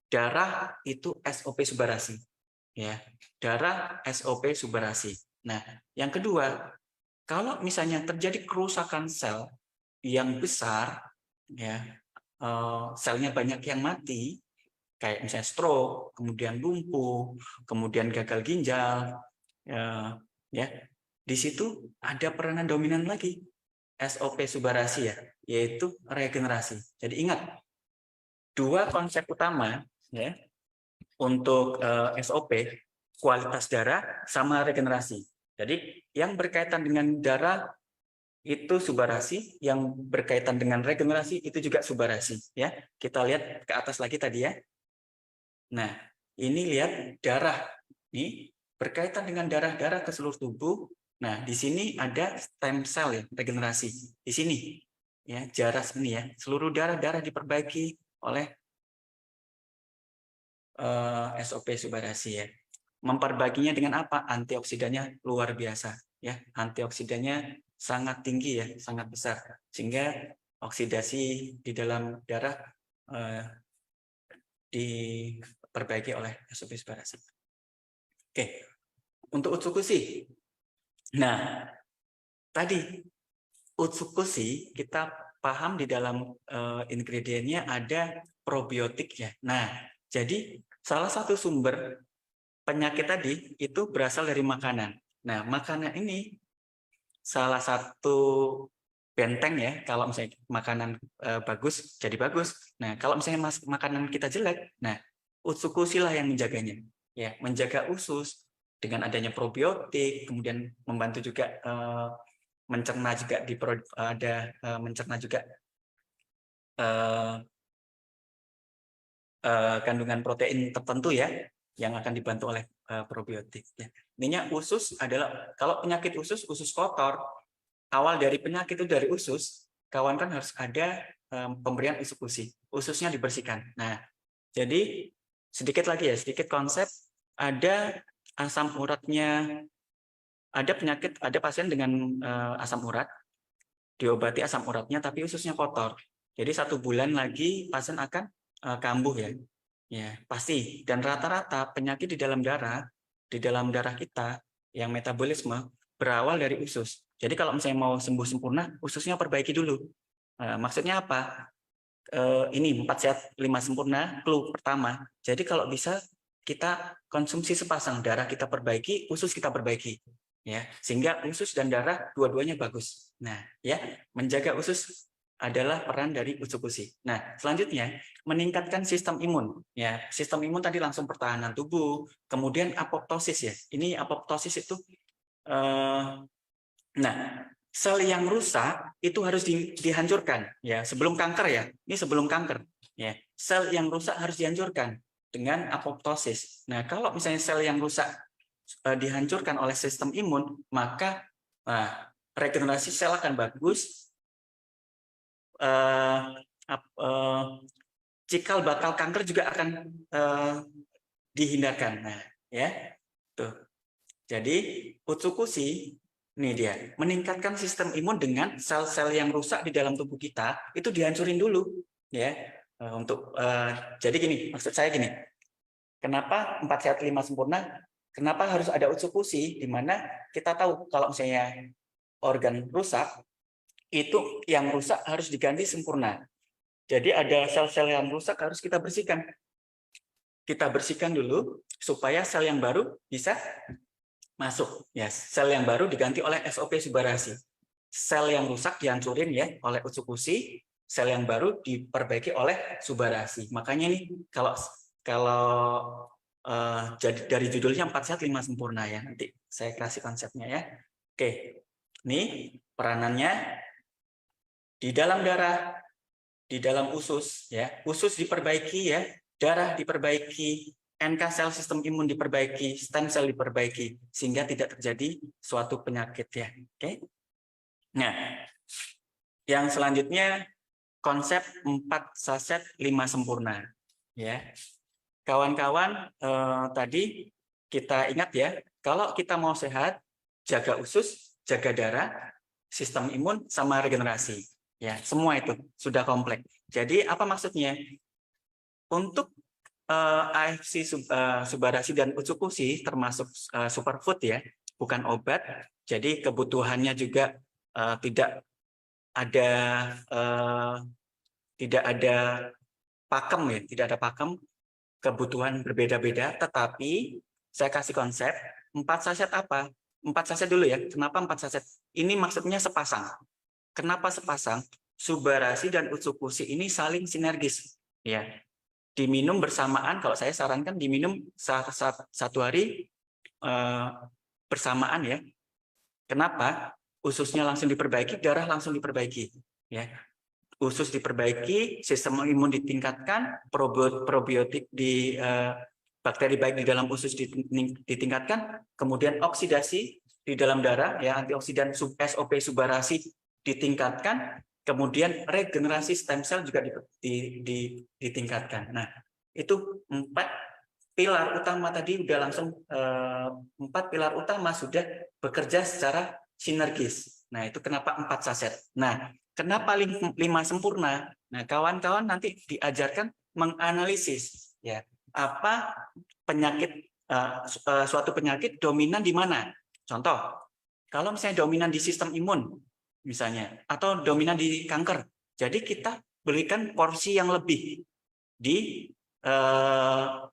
darah itu SOP subarasi, ya. Darah SOP subarasi. Nah, yang kedua, kalau misalnya terjadi kerusakan sel yang besar, ya. Selnya banyak yang mati, kayak misalnya stroke, kemudian lumpuh, kemudian gagal ginjal, ya, di situ ada peranan dominan lagi SOP subarasi ya, yaitu regenerasi. Jadi ingat, dua konsep utama ya. Untuk SOP, kualitas darah sama regenerasi. Jadi yang berkaitan dengan darah itu subarasi, yang berkaitan dengan regenerasi itu juga subarasi, ya. Kita lihat ke atas lagi tadi ya. Nah, ini lihat darah ini berkaitan dengan darah-darah ke seluruh tubuh. Nah, di sini ada stem cell ya, regenerasi. Di sini ya, darah sini ya, seluruh darah-darah diperbaiki oleh SOP subarasi ya. Memperbaginya dengan apa? Antioksidannya luar biasa ya. Antioksidannya sangat tinggi ya, sangat besar sehingga oksidasi di dalam darah diperbaiki oleh SOP subarasi. Oke, untuk Utsukushi. Nah, tadi Utsukushi kita paham di dalam ingredientnya ada probiotik ya. Nah, jadi salah satu sumber penyakit tadi itu berasal dari makanan. Nah, makanan ini salah satu benteng ya. Kalau misalnya makanan bagus, jadi bagus. Nah, kalau misalnya makanan kita jelek, nah Utsukushi lah yang menjaganya. Ya, menjaga usus dengan adanya probiotik, kemudian membantu juga mencerna juga mencerna juga kandungan protein tertentu ya yang akan dibantu oleh probiotik. Ya. Intinya usus adalah kalau penyakit usus kotor, awal dari penyakit itu dari usus, kawan kan harus ada pemberian Utsukushi, ususnya dibersihkan. Nah, jadi sedikit lagi ya, sedikit konsep, ada asam uratnya, ada penyakit, ada pasien dengan asam urat, diobati asam uratnya tapi ususnya kotor. Jadi 1 bulan lagi pasien akan kambuh ya. Ya, pasti. Dan rata-rata penyakit di dalam darah kita yang metabolisme berawal dari usus. Jadi kalau misalnya mau sembuh sempurna, ususnya perbaiki dulu. Maksudnya apa? Ini 4 sehat 5 sempurna, clue pertama. Jadi kalau bisa kita konsumsi sepasang, darah kita perbaiki, usus kita perbaiki. Ya, sehingga usus dan darah dua-duanya bagus. Nah, ya, menjaga usus adalah peran dari Utsukushi. Nah, selanjutnya meningkatkan sistem imun. Ya, sistem imun tadi langsung pertahanan tubuh, kemudian apoptosis ya. Ini apoptosis itu, nah sel yang rusak itu harus dihancurkan. Ya, sebelum kanker ya. Ini sebelum kanker. Ya, sel yang rusak harus dihancurkan dengan apoptosis. Nah, kalau misalnya sel yang rusak dihancurkan oleh sistem imun, maka regenerasi sel akan bagus. Cikal bakal kanker juga akan dihindarkan. Nah, ya, tuh. Jadi Utsukushi ini dia meningkatkan sistem imun dengan sel-sel yang rusak di dalam tubuh kita itu dihancurin dulu, ya. Jadi gini, maksud saya gini. Kenapa 4 sehat 5 sempurna? Kenapa harus ada Utsukushi? Di mana kita tahu kalau misalnya organ rusak, itu yang rusak harus diganti sempurna. Jadi ada sel-sel yang rusak harus kita bersihkan. Kita bersihkan dulu supaya sel yang baru bisa masuk. Ya, sel yang baru diganti oleh SOP subarasi. Sel yang rusak dihancurin ya oleh Utsukushi, sel yang baru diperbaiki oleh subarasi. Makanya nih kalau jadi dari judulnya 4 sehat 5 sempurna ya. Nanti saya kasih konsepnya ya. Oke. Ini peranannya di dalam darah, di dalam usus ya. Usus diperbaiki ya, darah diperbaiki, NK sel sistem imun diperbaiki, stem cell diperbaiki sehingga tidak terjadi suatu penyakit ya. Oke. Nah, yang selanjutnya konsep 4 saset 5 sempurna ya. Kawan-kawan, tadi kita ingat ya, kalau kita mau sehat, jaga usus, jaga darah, sistem imun, sama regenerasi. Ya, semua itu sudah kompleks. Jadi apa maksudnya? Untuk AFC subarasi dan Utsukushi termasuk superfood ya, bukan obat. Jadi kebutuhannya juga tidak ada pakem ya, tidak ada pakem. Kebutuhan berbeda-beda, tetapi saya kasih konsep 4 saset apa? 4 saset dulu ya. Kenapa 4 saset? Ini maksudnya sepasang. Kenapa sepasang? Subarasi dan Utsukushi ini saling sinergis, ya. diminum bersamaan. Kalau saya sarankan diminum satu hari bersamaan ya. Kenapa? Ususnya langsung diperbaiki, darah langsung diperbaiki. Ya, usus diperbaiki, sistem imun ditingkatkan, probiotik di bakteri baik di dalam usus ditingkatkan, kemudian oksidasi di dalam darah, ya antioksidan SOP subarasi ditingkatkan, kemudian regenerasi stem cell juga ditingkatkan. Nah, itu 4 pilar utama tadi udah langsung 4 pilar utama sudah bekerja secara sinergis. Nah, itu kenapa 4 saset. Nah, kenapa 5 sempurna? Nah, kawan-kawan nanti diajarkan menganalisis ya, apa penyakit suatu penyakit dominan di mana. Contoh, kalau misalnya dominan di sistem imun misalnya atau dominan di kanker. Jadi kita berikan porsi yang lebih di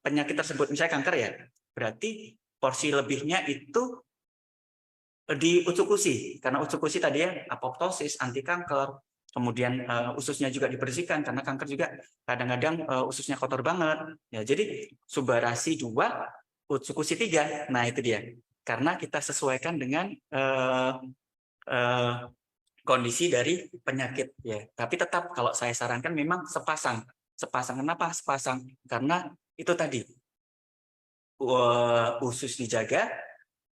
penyakit tersebut, misalnya kanker ya. Berarti porsi lebihnya itu di usus-usi, karena usus-usi tadi ya apoptosis, anti kanker, kemudian ususnya juga dibersihkan karena kanker juga kadang-kadang ususnya kotor banget. Ya, jadi subarasi 2, usus-usi 3. Nah, itu dia. Karena kita sesuaikan dengan kondisi dari penyakit ya. Tapi tetap kalau saya sarankan memang sepasang. Sepasang kenapa? Sepasang karena itu tadi usus dijaga,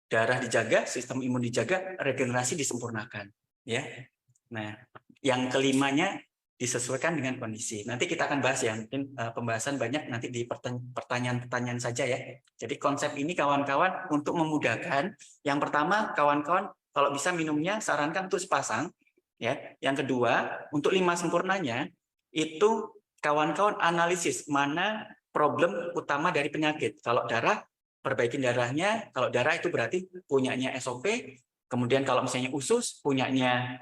darah dijaga, sistem imun dijaga, regenerasi disempurnakan, ya. Nah, yang kelimanya disesuaikan dengan kondisi. Nanti kita akan bahas ya, mungkin pembahasan banyak nanti di pertanyaan-pertanyaan saja ya. Jadi konsep ini kawan-kawan untuk memudahkan. Yang pertama, kawan-kawan kalau bisa minumnya sarankan untuk sepasang, ya. Yang kedua, untuk 5 sempurnanya itu kawan-kawan analisis mana problem utama dari penyakit. Kalau darah, perbaikin darahnya. Kalau darah itu berarti punyanya SOP. Kemudian kalau misalnya usus, punyanya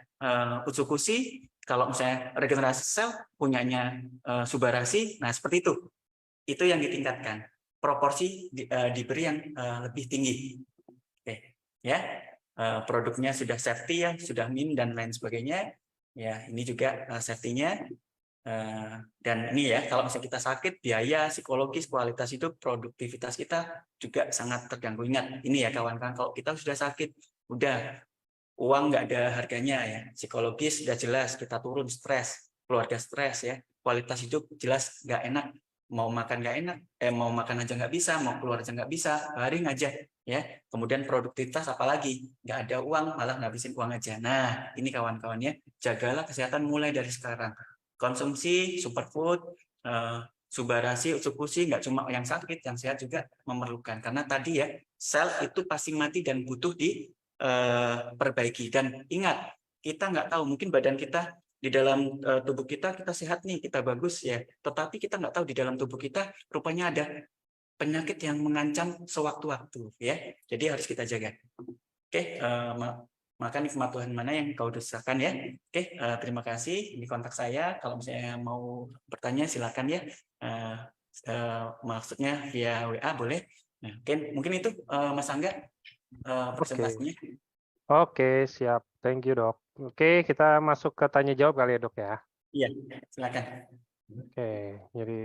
usus-usi. Kalau misalnya regenerasi sel, punyanya subarasi. Nah, seperti itu. Itu yang ditingkatkan. Proporsi diberi yang lebih tinggi. Oke, ya. Produknya sudah safety ya, sudah min dan lain sebagainya. Ya, ini juga safety-nya. Dan ini ya, kalau misalnya kita sakit, biaya, psikologis, kualitas hidup, produktivitas kita juga sangat terganggu. Ingat, ini ya kawan-kawan, kalau kita sudah sakit, udah uang nggak ada harganya ya. Psikologis sudah jelas, kita turun stres, keluarga stres ya. Kualitas hidup jelas nggak enak, mau makan nggak enak, mau makan aja nggak bisa, mau keluar aja nggak bisa, baring aja ya. Kemudian produktivitas apalagi, nggak ada uang, malah ngabisin uang aja. Nah, ini kawan-kawannya, jagalah kesehatan mulai dari sekarang. Konsumsi superfood, subarasi, usus-usi, nggak cuma yang sakit, yang sehat juga memerlukan. Karena tadi ya, sel itu pasti mati dan butuh diperbaiki. Dan ingat, kita nggak tahu, mungkin badan kita di dalam tubuh kita sehat nih, kita bagus ya. Tetapi kita nggak tahu di dalam tubuh kita rupanya ada penyakit yang mengancam sewaktu-waktu ya. Jadi harus kita jaga. Oke, maka nikmat Tuhan mana yang kau dosakan ya. Oke, terima kasih. Ini kontak saya. Kalau misalnya mau bertanya silakan ya. Maksudnya via WA boleh. Nah, mungkin itu Mas Angga presentasinya. Oke, siap. Thank you, Dok. Oke, kita masuk ke tanya jawab kali ya, Dok ya. Iya, silakan. Oke, jadi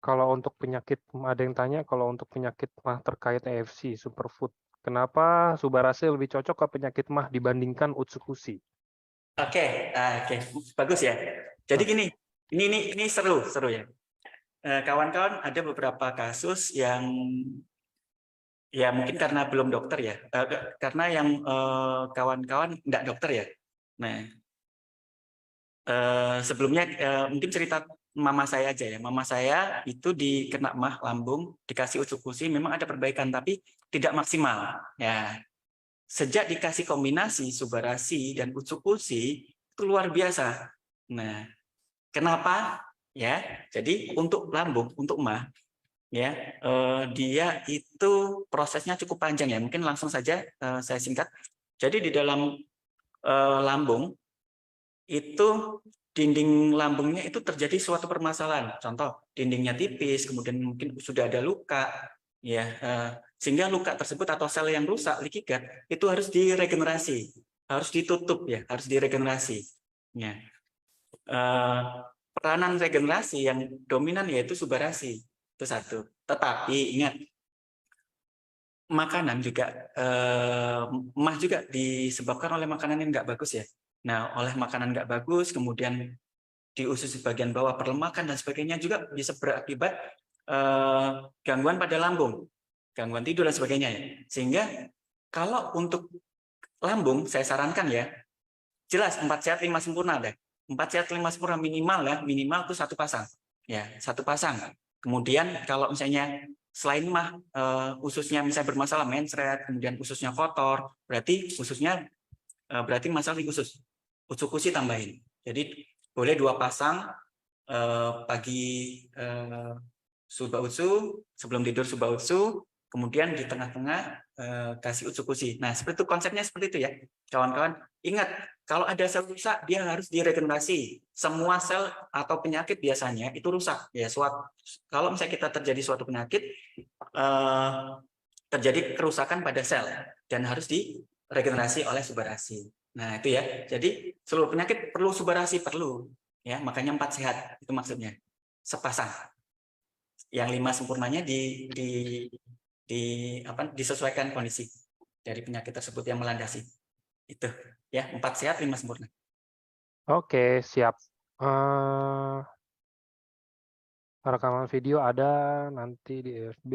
kalau untuk penyakit, ada yang tanya kalau untuk penyakit mah terkait AFC, superfood, kenapa subarase lebih cocok ke penyakit mah dibandingkan usus-usi? Oke, bagus ya. Jadi gini, ini seru ya. Kawan-kawan ada beberapa kasus yang ya mungkin karena belum dokter ya, karena yang kawan-kawan enggak dokter ya. Nah, sebelumnya mungkin cerita mama saya aja ya. Mama saya itu dikena mah lambung, dikasih usus-usi, memang ada perbaikan tapi tidak maksimal. Ya, sejak dikasih kombinasi subarasi dan usus-usi itu luar biasa. Nah, kenapa? Ya, jadi untuk lambung, untuk mah, ya dia itu prosesnya cukup panjang ya. Mungkin langsung saja saya singkat. Jadi di dalam lambung itu dinding lambungnya itu terjadi suatu permasalahan. Contoh, dindingnya tipis, kemudian mungkin sudah ada luka, ya, sehingga luka tersebut atau sel yang rusak, leaky gut, itu harus diregenerasi, harus ditutup ya, harus diregenerasi. Ya. eh, peranan regenerasi yang dominan yaitu subarasi. Itu satu. Tetapi ingat, makanan juga mah juga disebabkan oleh makanan yang nggak bagus ya. Nah, oleh makanan nggak bagus, kemudian di usus bagian bawah perlemakan dan sebagainya juga bisa berakibat gangguan pada lambung, gangguan tidur dan sebagainya ya. Sehingga kalau untuk lambung saya sarankan ya, jelas 4 sehat 5 sempurna deh. 4 sehat 5 sempurna minimal ya, minimal itu 1 pasang. Ya, 1 pasang. Kemudian kalau misalnya selain mah ususnya misalnya bermasalah mensret, kemudian ususnya kotor, berarti ususnya berarti masalah di usus. Usus tambahin. Jadi boleh 2 pasang pagi suba utsu, sebelum tidur suba utsu, kemudian di tengah-tengah kasih utsukushi. Nah, seperti itu konsepnya seperti itu ya. Kawan-kawan, ingat kalau ada sel rusak dia harus diregenerasi. Semua sel atau penyakit biasanya itu rusak ya. Kalau misalnya kita terjadi suatu penyakit terjadi kerusakan pada sel dan harus diregenerasi oleh subarasi. Nah, itu ya. Jadi seluruh penyakit perlu subarasi, perlu ya. Makanya 4 sehat itu maksudnya. Sepasang. Yang 5 sempurnanya disesuaikan kondisi dari penyakit tersebut yang melandasi. Itu ya, 4 sehat 5 sempurna. Oke, siap. Rekaman video ada nanti di FB.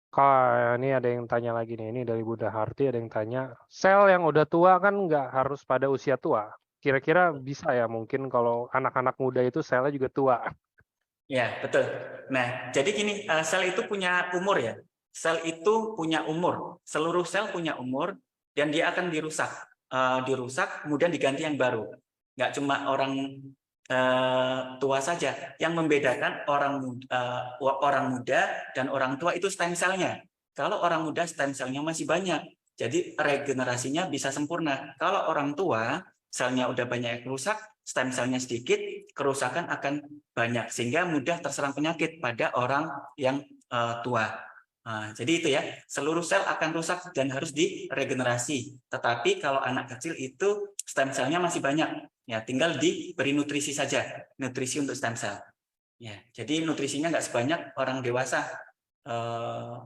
Kalau ini ada yang tanya lagi nih, ini dari Bunda Harti ada yang tanya, sel yang udah tua kan nggak harus pada usia tua. Kira-kira bisa ya mungkin kalau anak-anak muda itu selnya juga tua. Ya, betul. Nah, jadi gini, sel itu punya umur ya. Sel itu punya umur. Seluruh sel punya umur dan dia akan dirusak. Dirusak, kemudian diganti yang baru. Nggak cuma orang tua saja. Yang membedakan orang muda dan orang tua itu stem selnya. Kalau orang muda stem selnya masih banyak. Jadi regenerasinya bisa sempurna. Kalau orang tua, selnya udah banyak yang rusak, stem selnya sedikit, kerusakan akan banyak sehingga mudah terserang penyakit pada orang yang tua. Jadi itu ya, seluruh sel akan rusak dan harus diregenerasi. Tetapi kalau anak kecil itu stem selnya masih banyak, ya tinggal diberi nutrisi saja, nutrisi untuk stem sel. Ya, jadi nutrisinya nggak sebanyak orang dewasa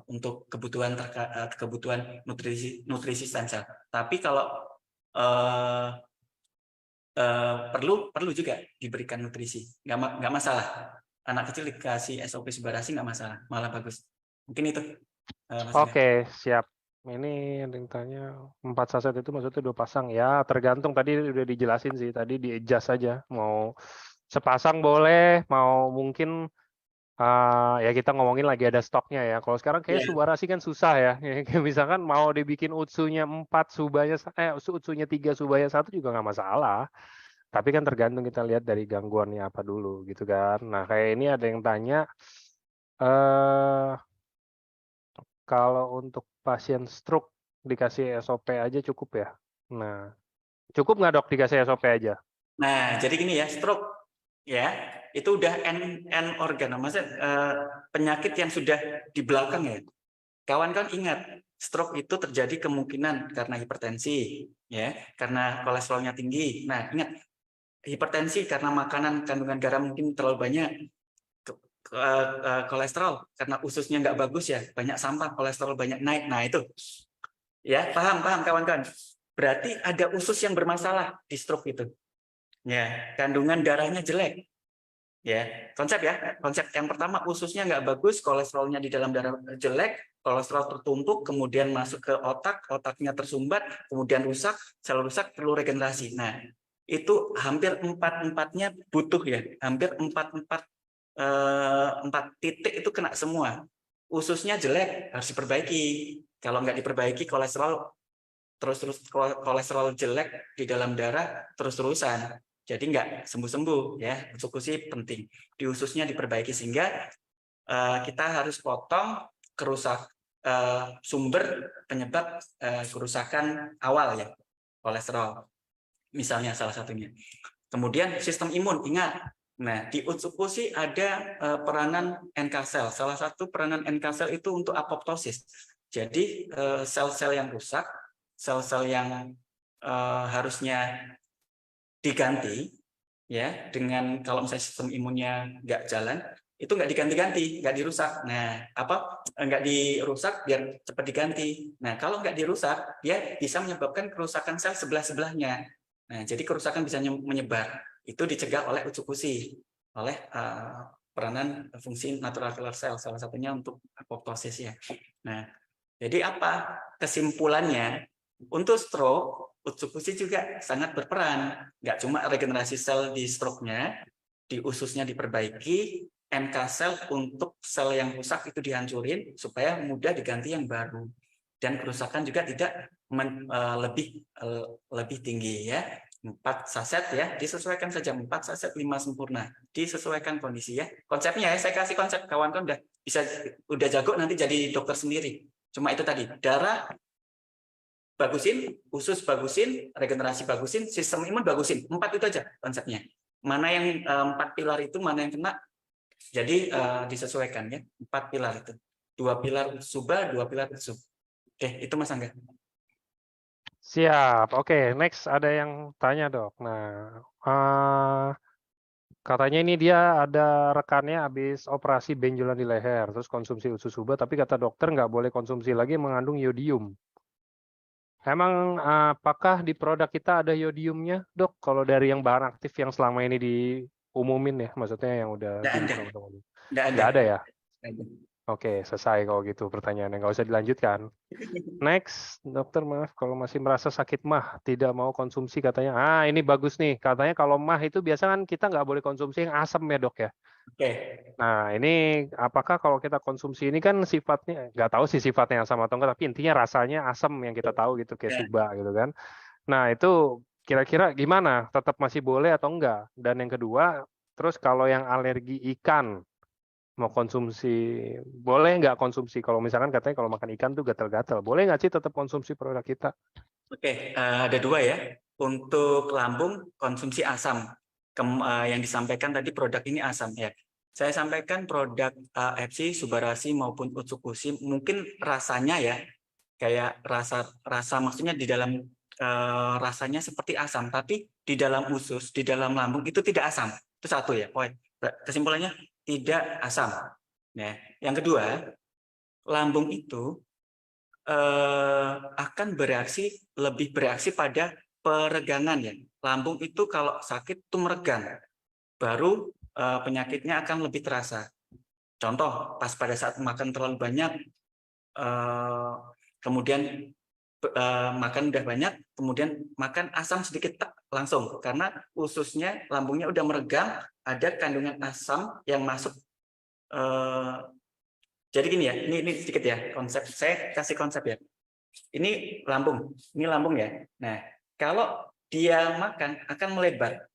untuk kebutuhan nutrisi stem sel. Tapi kalau perlu juga diberikan nutrisi, nggak masalah. Anak kecil dikasih SOP subarasi nggak masalah, malah bagus. Mungkin itu. Oke, siap. Ini ada yang tanya 4 saset itu maksudnya 2 pasang ya, tergantung tadi udah dijelasin sih, tadi di adjust saja. Mau sepasang boleh, mau mungkin ya kita ngomongin lagi ada stoknya ya. Kalau sekarang kayak Ya, subarasi kan susah ya. Kayak misalkan mau dibikin utsunya 4, utsunya 3, subanya 1 juga nggak masalah. Tapi kan tergantung kita lihat dari gangguannya apa dulu gitu kan. Nah, kayak ini ada yang tanya eh kalau untuk pasien stroke dikasih SOP aja cukup ya? Nah, cukup nggak dok dikasih SOP aja? nah jadi gini ya, stroke ya itu udah end organ, maksudnya penyakit yang sudah di belakang ya. Kawan-kawan ingat, stroke itu terjadi kemungkinan karena hipertensi, ya, karena kolesterolnya tinggi. Nah, ingat, hipertensi karena makanan kandungan garam mungkin terlalu banyak, kolesterol karena ususnya nggak bagus ya, banyak sampah, kolesterol banyak naik. Nah itu, ya paham kawan-kawan. Berarti ada usus yang bermasalah di stroke itu. Ya, kandungan darahnya jelek. Ya, konsep yang pertama ususnya nggak bagus, kolesterolnya di dalam darah jelek, kolesterol tertumpuk, kemudian masuk ke otak, otaknya tersumbat, kemudian rusak, sel rusak, perlu regenerasi. Nah, itu hampir empat-empatnya butuh ya, hampir empat titik itu kena semua. Ususnya jelek harus diperbaiki. Kalau nggak diperbaiki, kolesterol jelek di dalam darah terus-terusan. Jadi nggak sembuh-sembuh ya. Eksekusi penting. Di ususnya diperbaiki sehingga kita harus potong sumber penyebab kerusakan awal ya, kolesterol. Misalnya salah satunya. Kemudian sistem imun, ingat. Nah, di Utsukushi ada peranan NK sel. Salah satu peranan NK sel itu untuk apoptosis. Jadi sel-sel yang rusak, sel-sel yang harusnya diganti ya dengan kalau misalnya sistem imunnya nggak jalan itu nggak diganti-ganti, nggak dirusak. Nah, nggak dirusak biar cepat diganti. Nah, kalau nggak dirusak, dia bisa menyebabkan kerusakan sel sebelah-sebelahnya. Nah, jadi kerusakan bisa menyebar. Itu dicegah oleh uji oleh peranan fungsi natural killer cell, salah satunya untuk apoptosis ya. Nah, jadi apa kesimpulannya? Untuk stroke, uji juga sangat berperan. Nggak cuma regenerasi sel di stroke-nya, di ususnya diperbaiki, NK sel untuk sel yang rusak itu dihancurin supaya mudah diganti yang baru. Dan kerusakan juga tidak lebih tinggi ya. 4 saset ya, disesuaikan saja 4 saset 5 sempurna. Disesuaikan kondisi ya. Konsepnya ya, saya kasih konsep kawan-kawan udah jago nanti jadi dokter sendiri. Cuma itu tadi, darah bagusin, usus bagusin, regenerasi bagusin, sistem imun bagusin. 4 itu aja konsepnya. Mana yang 4 pilar itu, mana yang kena, jadi disesuaikan ya. 4 pilar itu. 2 pilar suba, 2 pilar sub. Oke, itu Mas Angga. Siap. Oke, next ada yang tanya, Dok. Nah, katanya ini dia ada rekannya habis operasi benjolan di leher, terus konsumsi usus suba, tapi kata dokter nggak boleh konsumsi lagi mengandung yodium. Emang apakah di produk kita ada yodiumnya, Dok? Kalau dari yang bahan aktif yang selama ini diumumin ya, maksudnya yang udah Nggak ada. diumumin. Nggak ada. Nggak ada ya? Nggak ada. Oke, selesai kalau gitu pertanyaannya. Nggak usah dilanjutkan. Next, dokter maaf kalau masih merasa sakit mah, tidak mau konsumsi katanya. Ini bagus nih. Katanya kalau mah itu biasa kan kita nggak boleh konsumsi yang asam ya, Dok ya. Oke. Nah, ini apakah kalau kita konsumsi ini kan sifatnya, nggak tahu sih sifatnya asam atau enggak, tapi intinya rasanya asam yang kita tahu gitu, kayak Ya. suba gitu kan. Nah, itu kira-kira gimana? Tetap masih boleh atau enggak? Dan yang kedua, terus kalau yang alergi ikan, mau konsumsi, boleh nggak konsumsi? Kalau misalkan katanya kalau makan ikan tuh gatal-gatal, boleh nggak sih tetap konsumsi produk kita? Oke, ada 2 ya. Untuk lambung, konsumsi asam. Yang disampaikan tadi produk ini asam ya. Saya sampaikan produk AFC, Subarasi maupun Utsukushi, mungkin rasanya ya, kayak rasa maksudnya di dalam rasanya seperti asam, tapi di dalam usus, di dalam lambung itu tidak asam. Itu satu ya. Kesimpulannya tidak asam. Nah, yang kedua, lambung itu akan lebih bereaksi pada peregangan ya. Lambung itu kalau sakit itu meregang, baru penyakitnya akan lebih terasa. Contoh, pas pada saat makan terlalu banyak, kemudian makan udah banyak, kemudian makan asam sedikit langsung, karena ususnya, lambungnya udah meregang, ada kandungan asam yang masuk. Jadi gini ya, ini sedikit ya konsep. Saya kasih konsep ya. Ini lambung ya. Nah, kalau dia makan akan melebar,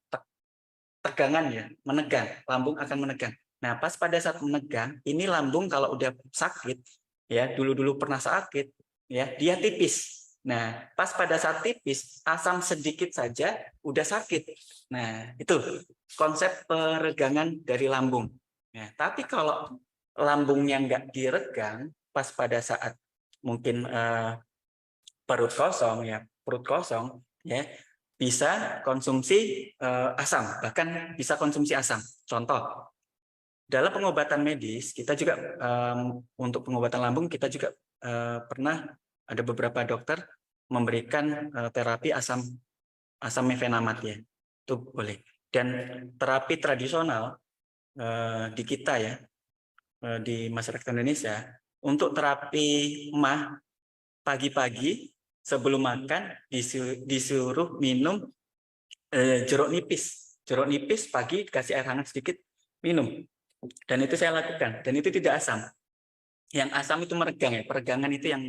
tegangan ya, menegang, lambung akan menegang. Nah, pas pada saat menegang, ini lambung kalau udah sakit, ya dulu pernah sakit, ya dia tipis. Nah, pas pada saat tipis, asam sedikit saja udah sakit. Nah, itu konsep peregangan dari lambung. Nah, tapi kalau lambungnya nggak diregang, pas pada saat mungkin perut kosong ya bisa konsumsi asam, bahkan bisa konsumsi asam. Contoh, dalam pengobatan medis kita juga untuk pengobatan lambung kita juga pernah ada beberapa dokter memberikan terapi asam mefenamat ya, itu boleh. Dan terapi tradisional di kita ya, di masyarakat Indonesia, untuk terapi mah pagi-pagi sebelum makan disuruh minum jeruk nipis pagi dikasih air hangat sedikit minum, dan itu saya lakukan, dan itu tidak asam. Yang asam itu meregang ya, peregangan itu yang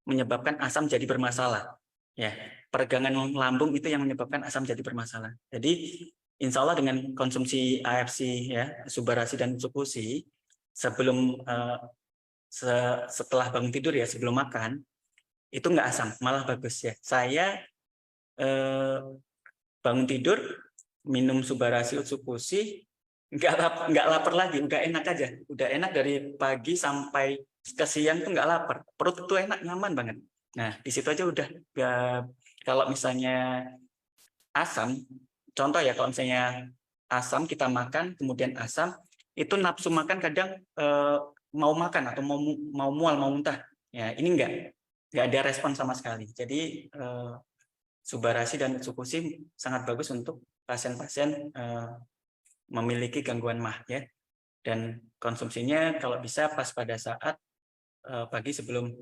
menyebabkan asam jadi bermasalah ya, peregangan lambung itu yang menyebabkan asam jadi bermasalah. Jadi insya Allah dengan konsumsi AFC ya, Subarasi dan Utsukushi sebelum setelah bangun tidur ya, sebelum makan itu nggak asam, malah bagus ya. Saya bangun tidur minum Subarasi Utsukushi, nggak lapar lagi, udah enak aja, udah enak dari pagi sampai ke siang tuh nggak lapar, perut tuh enak, nyaman banget. Nah di situ aja udah. Kalau misalnya asam contoh ya, kalau misalnya asam kita makan, kemudian asam, itu nafsu makan kadang mau makan atau mau mual, mau muntah. Ya, ini nggak ada respon sama sekali. Jadi Subarasi dan Utsukushi sangat bagus untuk pasien-pasien memiliki gangguan MAH ya. Dan konsumsinya kalau bisa pas pada saat pagi sebelum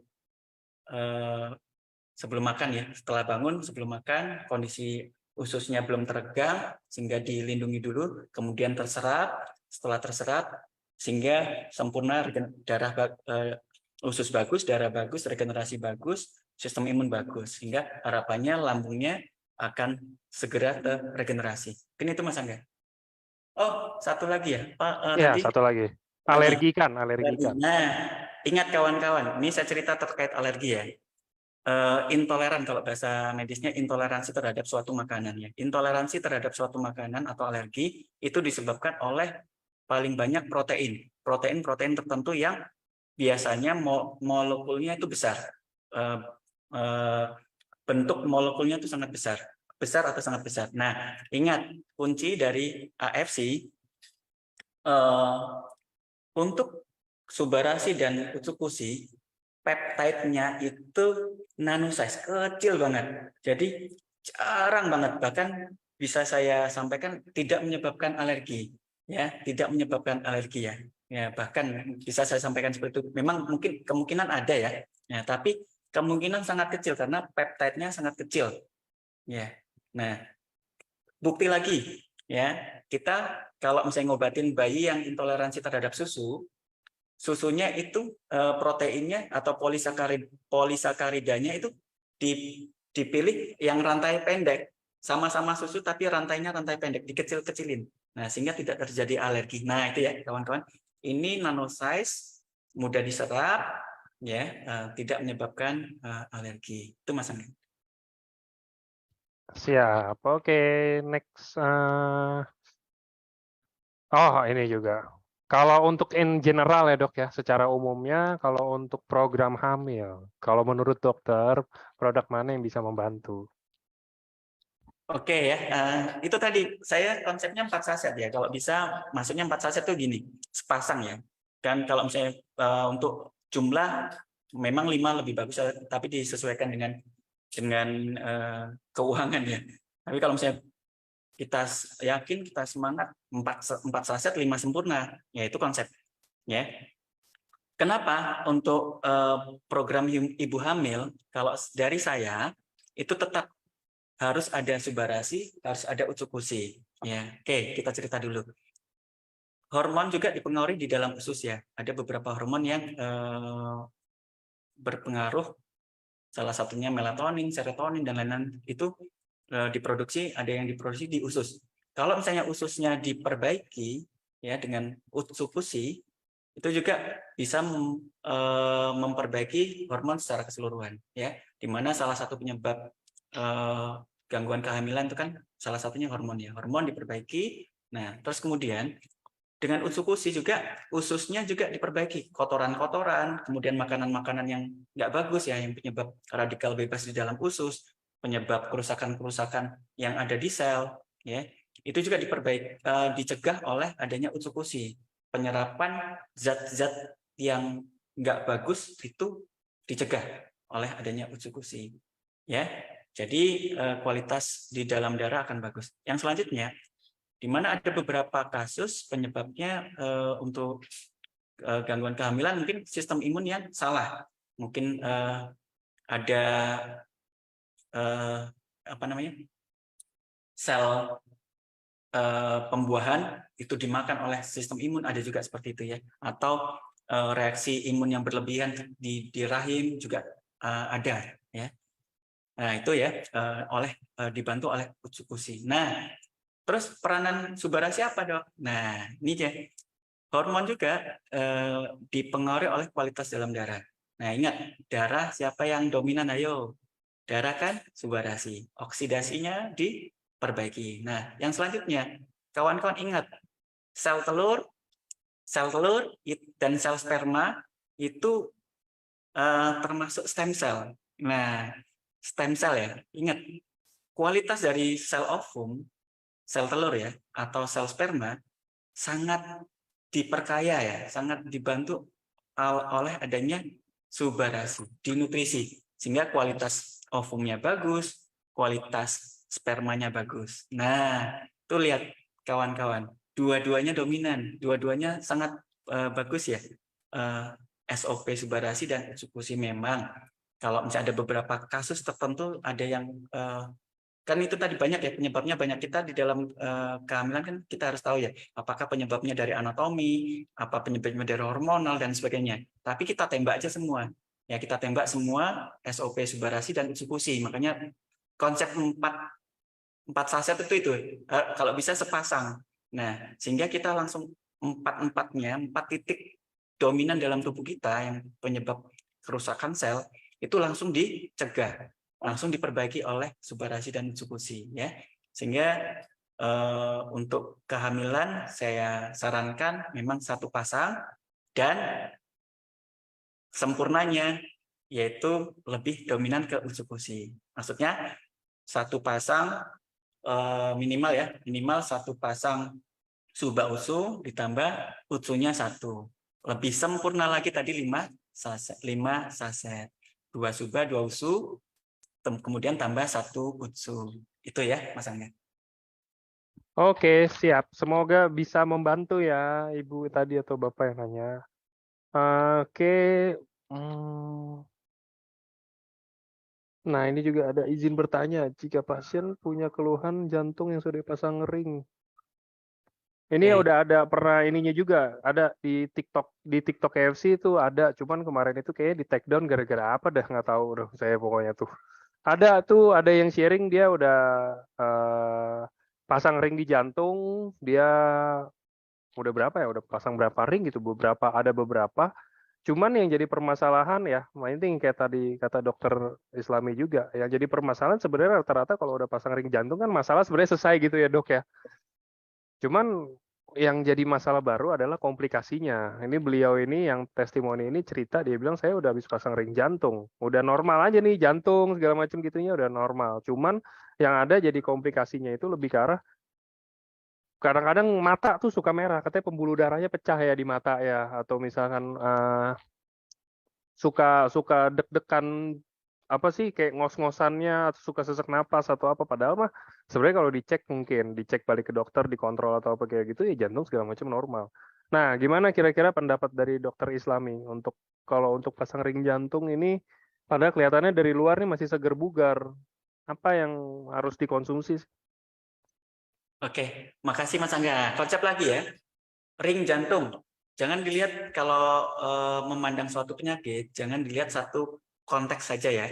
makan ya. Setelah bangun sebelum makan, kondisi ususnya belum teregang sehingga dilindungi dulu, kemudian terserap. Setelah terserap sehingga sempurna darah usus bagus, darah bagus, regenerasi bagus, sistem imun bagus, sehingga harapannya lambungnya akan segera terregenerasi. Mungkin itu Mas Angga. Oh, satu lagi ya, Pak. Ya, Tadi satu lagi. Alergikan. Nah, ingat kawan-kawan, ini saya cerita terkait alergi ya. Intoleran, kalau bahasa medisnya intoleransi terhadap suatu makanan ya. Intoleransi terhadap suatu makanan atau alergi itu disebabkan oleh paling banyak protein tertentu yang biasanya molekulnya itu besar. Bentuk molekulnya itu sangat besar atau sangat besar. Nah, ingat kunci dari AFC untuk Subarasi dan Utsukushi, peptide-nya itu nanosize, kecil banget. Jadi jarang banget, bahkan bisa saya sampaikan tidak menyebabkan alergi, ya, tidak menyebabkan alergi ya. Ya, bahkan bisa saya sampaikan seperti itu. Memang mungkin kemungkinan ada ya, ya, tapi kemungkinan sangat kecil karena peptide-nya sangat kecil. Ya, nah bukti lagi ya, kita kalau misalnya ngobatin bayi yang intoleransi terhadap susunya itu proteinnya atau polisakaridanya itu dipilih yang rantai pendek, sama-sama susu tapi rantainya rantai pendek, dikecil-kecilin. Nah, sehingga tidak terjadi alergi. Nah, itu ya kawan-kawan. Ini nanosize, mudah diserap, ya, tidak menyebabkan alergi. Itu Mas Angga. Siap. Oke, next. Oh, ini juga. Kalau untuk in general ya dok ya, secara umumnya kalau untuk program hamil, kalau menurut dokter, produk mana yang bisa membantu? Oke ya, itu tadi saya konsepnya 4 saset ya. Kalau bisa masuknya 4 saset tuh gini, sepasang ya. Dan kalau misalnya untuk jumlah memang 5 lebih bagus, tapi disesuaikan dengan keuangan ya. Tapi kalau misalnya kita yakin, kita semangat, 4 saset 5 sempurna, ya itu konsep ya. Kenapa untuk program ibu hamil, kalau dari saya itu tetap harus ada Subarasi, harus ada Utsukushi. Ya, oke, kita cerita dulu. Hormon juga dipengaruhi di dalam usus ya. Ada beberapa hormon yang berpengaruh, salah satunya melatonin, serotonin dan lain-lain itu diproduksi, ada yang diproduksi di usus. Kalau misalnya ususnya diperbaiki ya dengan Utsukushi, itu juga bisa memperbaiki hormon secara keseluruhan ya, di mana salah satu penyebab gangguan kehamilan itu kan salah satunya hormon ya, hormon diperbaiki. Nah, terus kemudian dengan Utsukushi juga ususnya juga diperbaiki, kotoran-kotoran, kemudian makanan-makanan yang nggak bagus ya, yang penyebab radikal bebas di dalam usus, penyebab kerusakan-kerusakan yang ada di sel ya, itu juga diperbaiki, dicegah oleh adanya Utsukushi. Penyerapan zat-zat yang nggak bagus itu dicegah oleh adanya Utsukushi ya. Jadi kualitas di dalam darah akan bagus. Yang selanjutnya, di mana ada beberapa kasus penyebabnya untuk gangguan kehamilan mungkin sistem imun yang salah, mungkin ada apa namanya, sel pembuahan itu dimakan oleh sistem imun, ada juga seperti itu ya, atau reaksi imun yang berlebihan di rahim juga ada ya. Nah, itu ya dibantu oleh Utsukushi. Nah, terus peranan Subarasi apa dok? Nah, ini ya, hormon juga dipengaruhi oleh kualitas dalam darah. Nah, ingat, darah siapa yang dominan? Ayo, darah kan Subarasi. Oksidasinya diperbaiki. Nah, yang selanjutnya, kawan-kawan ingat, sel telur dan sel sperma itu termasuk stem cell. Nah, stem cell ya, ingat, kualitas dari sel ovum sel telur ya, atau sel sperma sangat diperkaya ya, sangat dibantu oleh adanya subarasi di nutrisi, sehingga kualitas ovumnya bagus, kualitas spermanya bagus. Nah, tuh lihat kawan-kawan, dua-duanya dominan, dua-duanya sangat bagus ya. SOP subarasi dan eksekusi memang. Kalau misalnya ada beberapa kasus tertentu, ada yang kan itu tadi banyak ya penyebabnya, banyak. Kita di dalam kehamilan kan kita harus tahu ya, apakah penyebabnya dari anatomi, apa penyebabnya dari hormonal dan sebagainya. Tapi kita tembak aja semua. Ya, kita tembak semua SOP subarasi dan eksekusi. Makanya konsep empat saset itu kalau bisa sepasang. Nah, sehingga kita langsung empat titik dominan dalam tubuh kita yang penyebab kerusakan sel itu langsung dicegah, langsung diperbaiki oleh subarasi dan eksekusi ya. Sehingga untuk kehamilan saya sarankan memang satu pasang, dan sempurnanya yaitu lebih dominan ke eksekusi. Maksudnya satu pasang minimal ya, minimal satu pasang suba usu ditambah utsunya satu. Lebih sempurna lagi tadi 5 saset. 2 suba, 2 usu, kemudian tambah 1 utsu. Itu ya, Mas Angga. Oke, siap. Semoga bisa membantu ya Ibu tadi atau Bapak yang nanya. Oke. Nah, ini juga ada izin bertanya, jika pasien punya keluhan jantung yang sudah dipasang ring. Ini Oke. udah ada pernah ininya juga, ada di TikTok KFC itu ada, cuman kemarin itu kayaknya di take down gara-gara apa dah, nggak tahu udah saya pokoknya tuh. Ada yang sharing dia udah pasang ring di jantung, dia udah berapa ya, udah pasang berapa ring gitu, ada beberapa. Cuman yang jadi permasalahan ya, ini kayak tadi kata dokter Islami juga, yang jadi permasalahan sebenarnya rata-rata kalau udah pasang ring jantung kan masalah sebenarnya selesai gitu ya dok ya. Cuman yang jadi masalah baru adalah komplikasinya. Ini beliau ini yang testimoni ini cerita, dia bilang saya udah habis pasang ring jantung, udah normal aja nih jantung segala macam gitunya udah normal. Cuman yang ada jadi komplikasinya itu lebih ke arah kadang-kadang mata tuh suka merah, katanya pembuluh darahnya pecah ya di mata ya, atau misalkan suka deg-degan apa sih kayak ngos-ngosannya atau suka sesak napas atau apa, padahal mah sebenarnya kalau dicek balik ke dokter dikontrol atau apa kayak gitu ya jantung segala macam normal. Nah, gimana kira-kira pendapat dari dokter Islami untuk kalau untuk pasang ring jantung ini, padahal kelihatannya dari luar nih masih seger bugar, apa yang harus dikonsumsi? Oke, makasih Mas Angga. Konsep lagi ya, ring jantung. Jangan dilihat kalau memandang suatu penyakit, jangan dilihat satu konteks saja ya.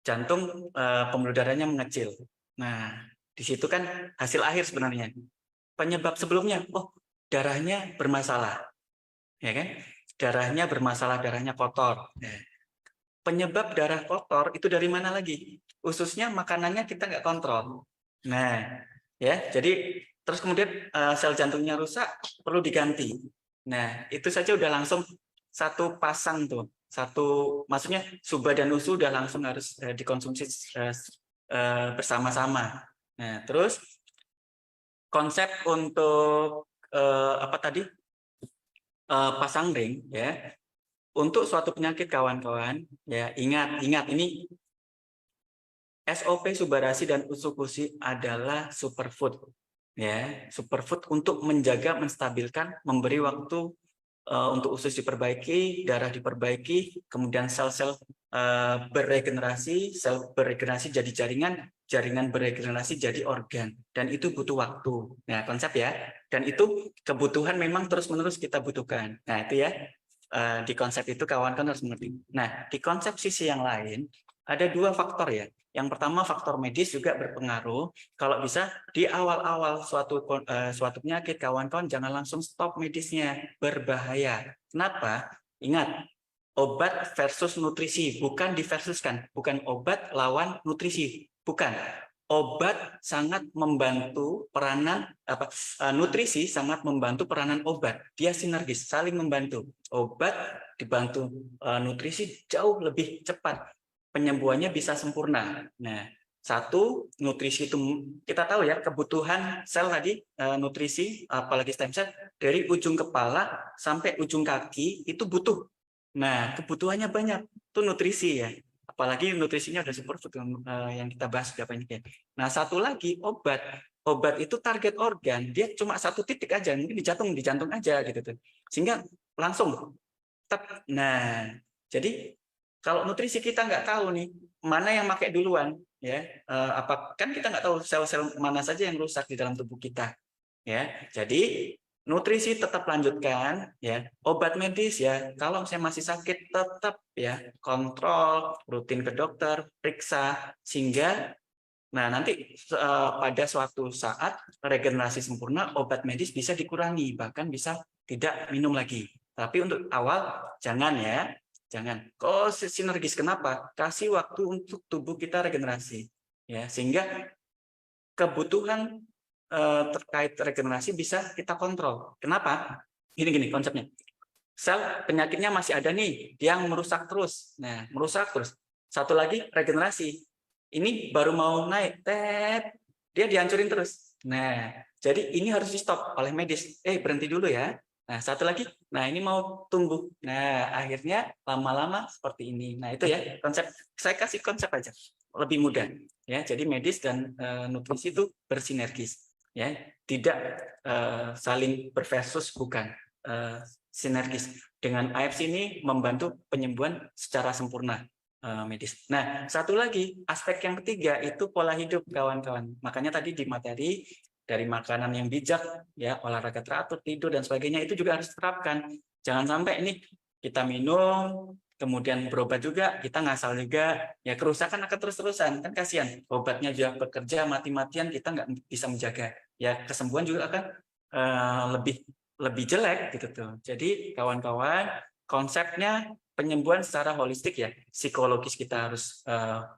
Jantung pembuluh darahnya mengecil. Nah, di situ kan hasil akhir sebenarnya. Penyebab sebelumnya, oh darahnya bermasalah, ya kan? Darahnya bermasalah, darahnya kotor. Nah, penyebab darah kotor itu dari mana lagi? Khususnya makanannya kita nggak kontrol. Nah, ya, jadi terus kemudian sel jantungnya rusak, perlu diganti. Nah, itu saja udah langsung satu pasang tuh, maksudnya suba dan usu udah langsung harus dikonsumsi bersama-sama. Nah, terus konsep untuk apa tadi pasang ring ya, untuk suatu penyakit kawan-kawan ya, ingat ini SOP subarasi dan eksekusi adalah superfood ya, superfood untuk menjaga, menstabilkan, memberi waktu untuk usus diperbaiki, darah diperbaiki, kemudian sel-sel beregenerasi, sel beregenerasi jadi jaringan, jaringan beregenerasi jadi organ, dan itu butuh waktu. Nah, konsep ya, dan itu kebutuhan memang terus-menerus kita butuhkan. Nah, itu ya, di konsep itu kawan-kawan harus mengerti. Nah, di konsep sisi yang lain ada dua faktor ya. Yang pertama faktor medis juga berpengaruh. Kalau bisa di awal-awal suatu penyakit, kawan-kawan jangan langsung stop medisnya, berbahaya. Kenapa? Ingat, obat versus nutrisi, bukan diversuskan, bukan obat lawan nutrisi, bukan. Obat sangat membantu peranan nutrisi sangat membantu peranan obat. Dia sinergis, saling membantu. Obat dibantu nutrisi jauh lebih cepat, penyembuhannya bisa sempurna. Nah, Satu, nutrisi itu kita tahu ya, kebutuhan sel tadi, nutrisi apalagi stem cell dari ujung kepala sampai ujung kaki itu butuh. Nah, kebutuhannya banyak, itu nutrisi ya. Apalagi nutrisinya udah superfood yang kita bahas sudah banyak ya. Nah, satu lagi obat. Obat itu target organ, dia cuma satu titik aja, mungkin di jantung aja gitu tuh. Sehingga langsung. Nah, jadi kalau nutrisi kita nggak tahu nih mana yang pakai duluan, ya apa kan kita nggak tahu sel-sel mana saja yang rusak di dalam tubuh kita, ya. Jadi nutrisi tetap lanjutkan, ya. Obat medis ya, kalau saya masih sakit tetap ya kontrol, rutin ke dokter, periksa sehingga nanti pada suatu saat regenerasi sempurna obat medis bisa dikurangi bahkan bisa tidak minum lagi. Tapi untuk awal jangan ya, jangan. Kok sinergis kenapa? Kasih waktu untuk tubuh kita regenerasi, ya sehingga kebutuhan terkait regenerasi bisa kita kontrol. Kenapa? Gini konsepnya. Sel penyakitnya masih ada nih, yang merusak terus. Nah, merusak terus. Satu lagi regenerasi. Ini baru mau naik, dia dihancurin terus. Nah, jadi ini harus di stop oleh medis. Berhenti dulu ya. Nah, satu lagi, nah ini mau tumbuh. Nah, akhirnya lama-lama seperti ini. Nah, itu ya konsep. Saya kasih konsep aja, lebih mudah. Ya, jadi medis dan nutrisi itu bersinergis. Ya, tidak saling berversus, bukan. Sinergis. Dengan AFC ini membantu penyembuhan secara sempurna medis. Nah, satu lagi aspek yang ketiga itu pola hidup kawan-kawan. Makanya tadi di materi dari makanan yang bijak, ya olahraga teratur, tidur dan sebagainya itu juga harus diterapkan. Jangan sampai ini kita minum, kemudian berobat juga kita ngasal juga, ya kerusakan akan terus-terusan, kan kasihan. Obatnya juga bekerja mati-matian, kita nggak bisa menjaga. Ya kesembuhan juga akan lebih jelek gitu tuh. Jadi kawan-kawan, konsepnya penyembuhan secara holistik ya, psikologis kita harus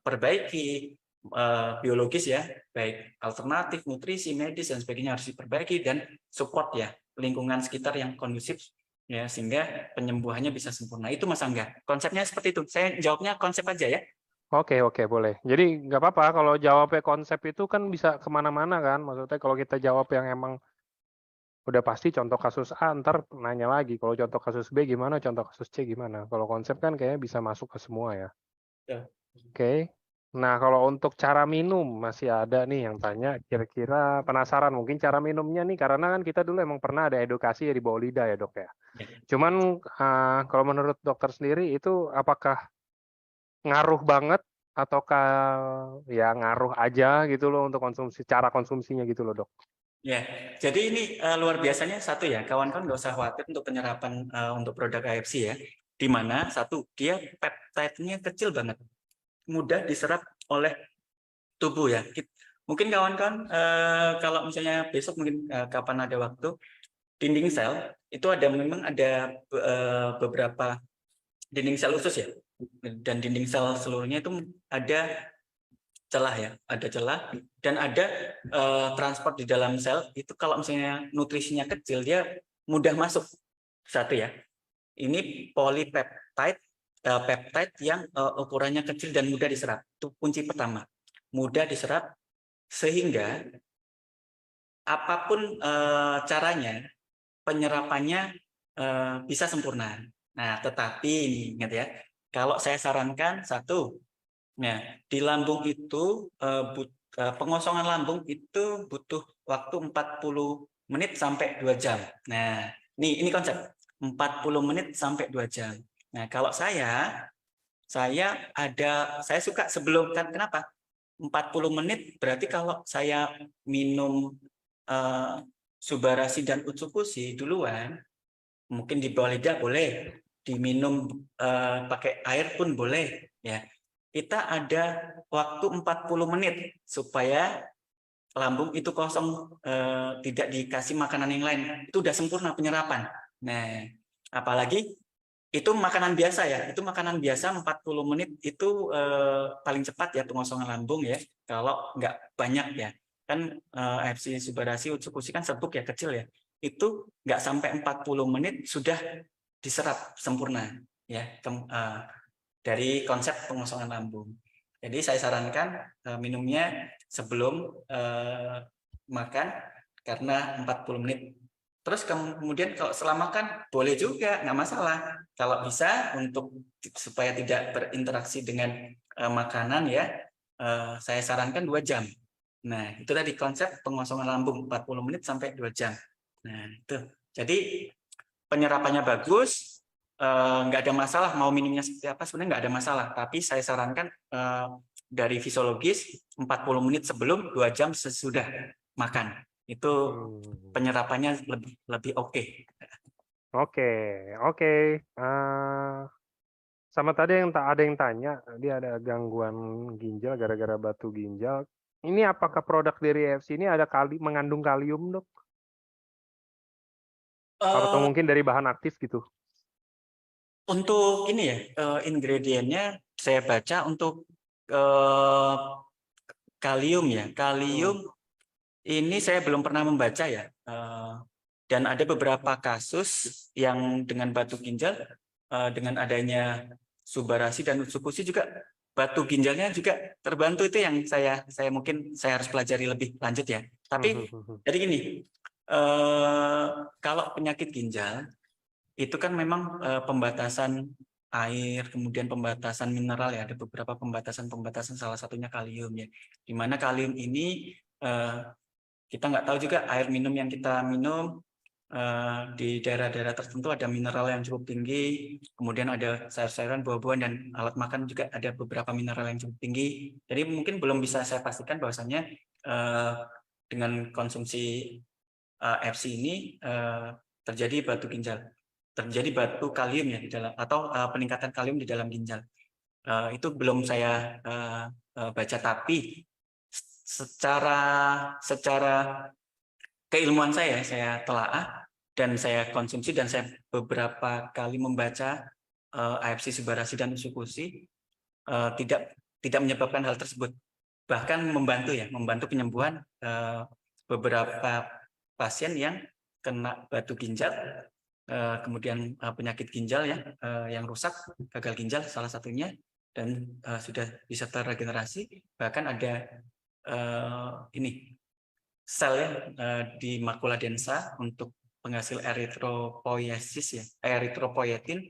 perbaiki, biologis ya, baik alternatif, nutrisi, medis dan sebagainya harus diperbaiki dan support ya, lingkungan sekitar yang kondusif ya sehingga penyembuhannya bisa sempurna. Itu Mas Angga. Konsepnya seperti itu. Saya jawabnya konsep aja ya. Oke, boleh. Jadi nggak apa-apa kalau jawabnya konsep itu kan bisa kemana-mana kan. Maksudnya kalau kita jawab yang emang udah pasti contoh kasus A, ntar nanya lagi. Kalau contoh kasus B gimana, contoh kasus C gimana. Kalau konsep kan kayaknya bisa masuk ke semua ya. Ya. Oke. Nah, kalau untuk cara minum masih ada nih yang tanya, kira-kira penasaran mungkin cara minumnya nih, karena kan kita dulu emang pernah ada edukasi ya di bawah lidah ya dok ya. Ya. Cuman kalau menurut dokter sendiri itu apakah ngaruh banget ataukah ya ngaruh aja gitu loh untuk konsumsi, cara konsumsinya gitu loh dok? Ya, jadi ini luar biasanya satu ya, kawan-kawan nggak usah khawatir untuk penyerapan untuk produk AFC ya, di mana satu dia peptide-nya kecil banget, mudah diserap oleh tubuh ya. Mungkin kawan-kawan kalau misalnya besok mungkin kapan ada waktu, dinding sel itu memang ada beberapa dinding sel usus ya, dan dinding sel seluruhnya itu ada celah ya, ada celah dan ada transport di dalam sel itu kalau misalnya nutrisinya kecil dia mudah masuk. Satu ya, ini polipeptide, peptide yang ukurannya kecil dan mudah diserap. Itu kunci pertama, mudah diserap sehingga apapun caranya penyerapannya bisa sempurna. Nah, tetapi ingat ya, kalau saya sarankan satu, nah, di lambung itu pengosongan lambung itu butuh waktu 40 menit sampai 2 jam. Nah, ini konsep 40 menit sampai 2 jam. Nah, kalau saya suka sebelum, kan kenapa? 40 menit berarti kalau saya minum Subarasi dan Utsukushi duluan, mungkin di bawah lidah boleh, diminum pakai air pun boleh ya. Kita ada waktu 40 menit supaya lambung itu kosong, tidak dikasih makanan yang lain. Itu udah sempurna penyerapan. Nah, apalagi itu makanan biasa ya. Itu makanan biasa 40 menit itu paling cepat ya pengosongan lambung ya. Kalau nggak banyak ya. Kan AFC Subarasi Utsukushi kan serbuk ya, kecil ya. Itu nggak sampai 40 menit sudah diserap sempurna ya. Dari konsep pengosongan lambung. Jadi saya sarankan minumnya sebelum makan karena 40 menit. Terus kemudian kalau setelah makan boleh juga, nggak masalah. Kalau bisa untuk supaya tidak berinteraksi dengan makanan ya, saya sarankan 2 jam. Nah, itu tadi konsep pengosongan lambung 40 menit sampai 2 jam. Nah, itu. Jadi penyerapannya bagus, nggak ada masalah mau minumnya seperti apa, sebenarnya nggak ada masalah. Tapi saya sarankan dari fisiologis 40 menit sebelum, 2 jam sesudah makan. Itu penyerapannya lebih oke. Oke, oke. Sama tadi ada yang tanya, dia ada gangguan ginjal gara-gara batu ginjal. Ini apakah produk dari EFC ini ada mengandung kalium, Dok? Atau Eh, mungkin dari bahan aktif gitu? Untuk ini ya, ingredientnya saya baca untuk eh, kalium ya. Kalium ini saya belum pernah membaca ya. Dan ada beberapa kasus yang dengan batu ginjal, dengan adanya subarasi dan utsukushi juga batu ginjalnya juga terbantu. Itu yang saya mungkin saya harus pelajari lebih lanjut ya. Tapi jadi gini, kalau penyakit ginjal itu kan memang pembatasan air, kemudian pembatasan mineral ya, ada beberapa pembatasan salah satunya kalium ya. Di mana kalium ini kita nggak tahu juga air minum yang kita minum di daerah-daerah tertentu ada mineral yang cukup tinggi, kemudian ada sayur-sayuran, buah-buahan, dan alat makan juga ada beberapa mineral yang cukup tinggi. Jadi mungkin belum bisa saya pastikan bahwasannya dengan konsumsi FC ini terjadi batu ginjal, terjadi batu kalium ya di dalam, atau peningkatan kalium di dalam ginjal. Itu belum saya baca, tapi secara keilmuan saya telaah dan saya konsumsi, dan saya beberapa kali membaca AFC Subarasi dan Utsukushi tidak menyebabkan hal tersebut, bahkan membantu penyembuhan beberapa pasien yang kena batu ginjal, kemudian penyakit ginjal ya yang rusak, gagal ginjal salah satunya, dan sudah bisa terregenerasi, bahkan ada ini sel ya di makula densa untuk penghasil eritropoiesis ya, eritropoietin,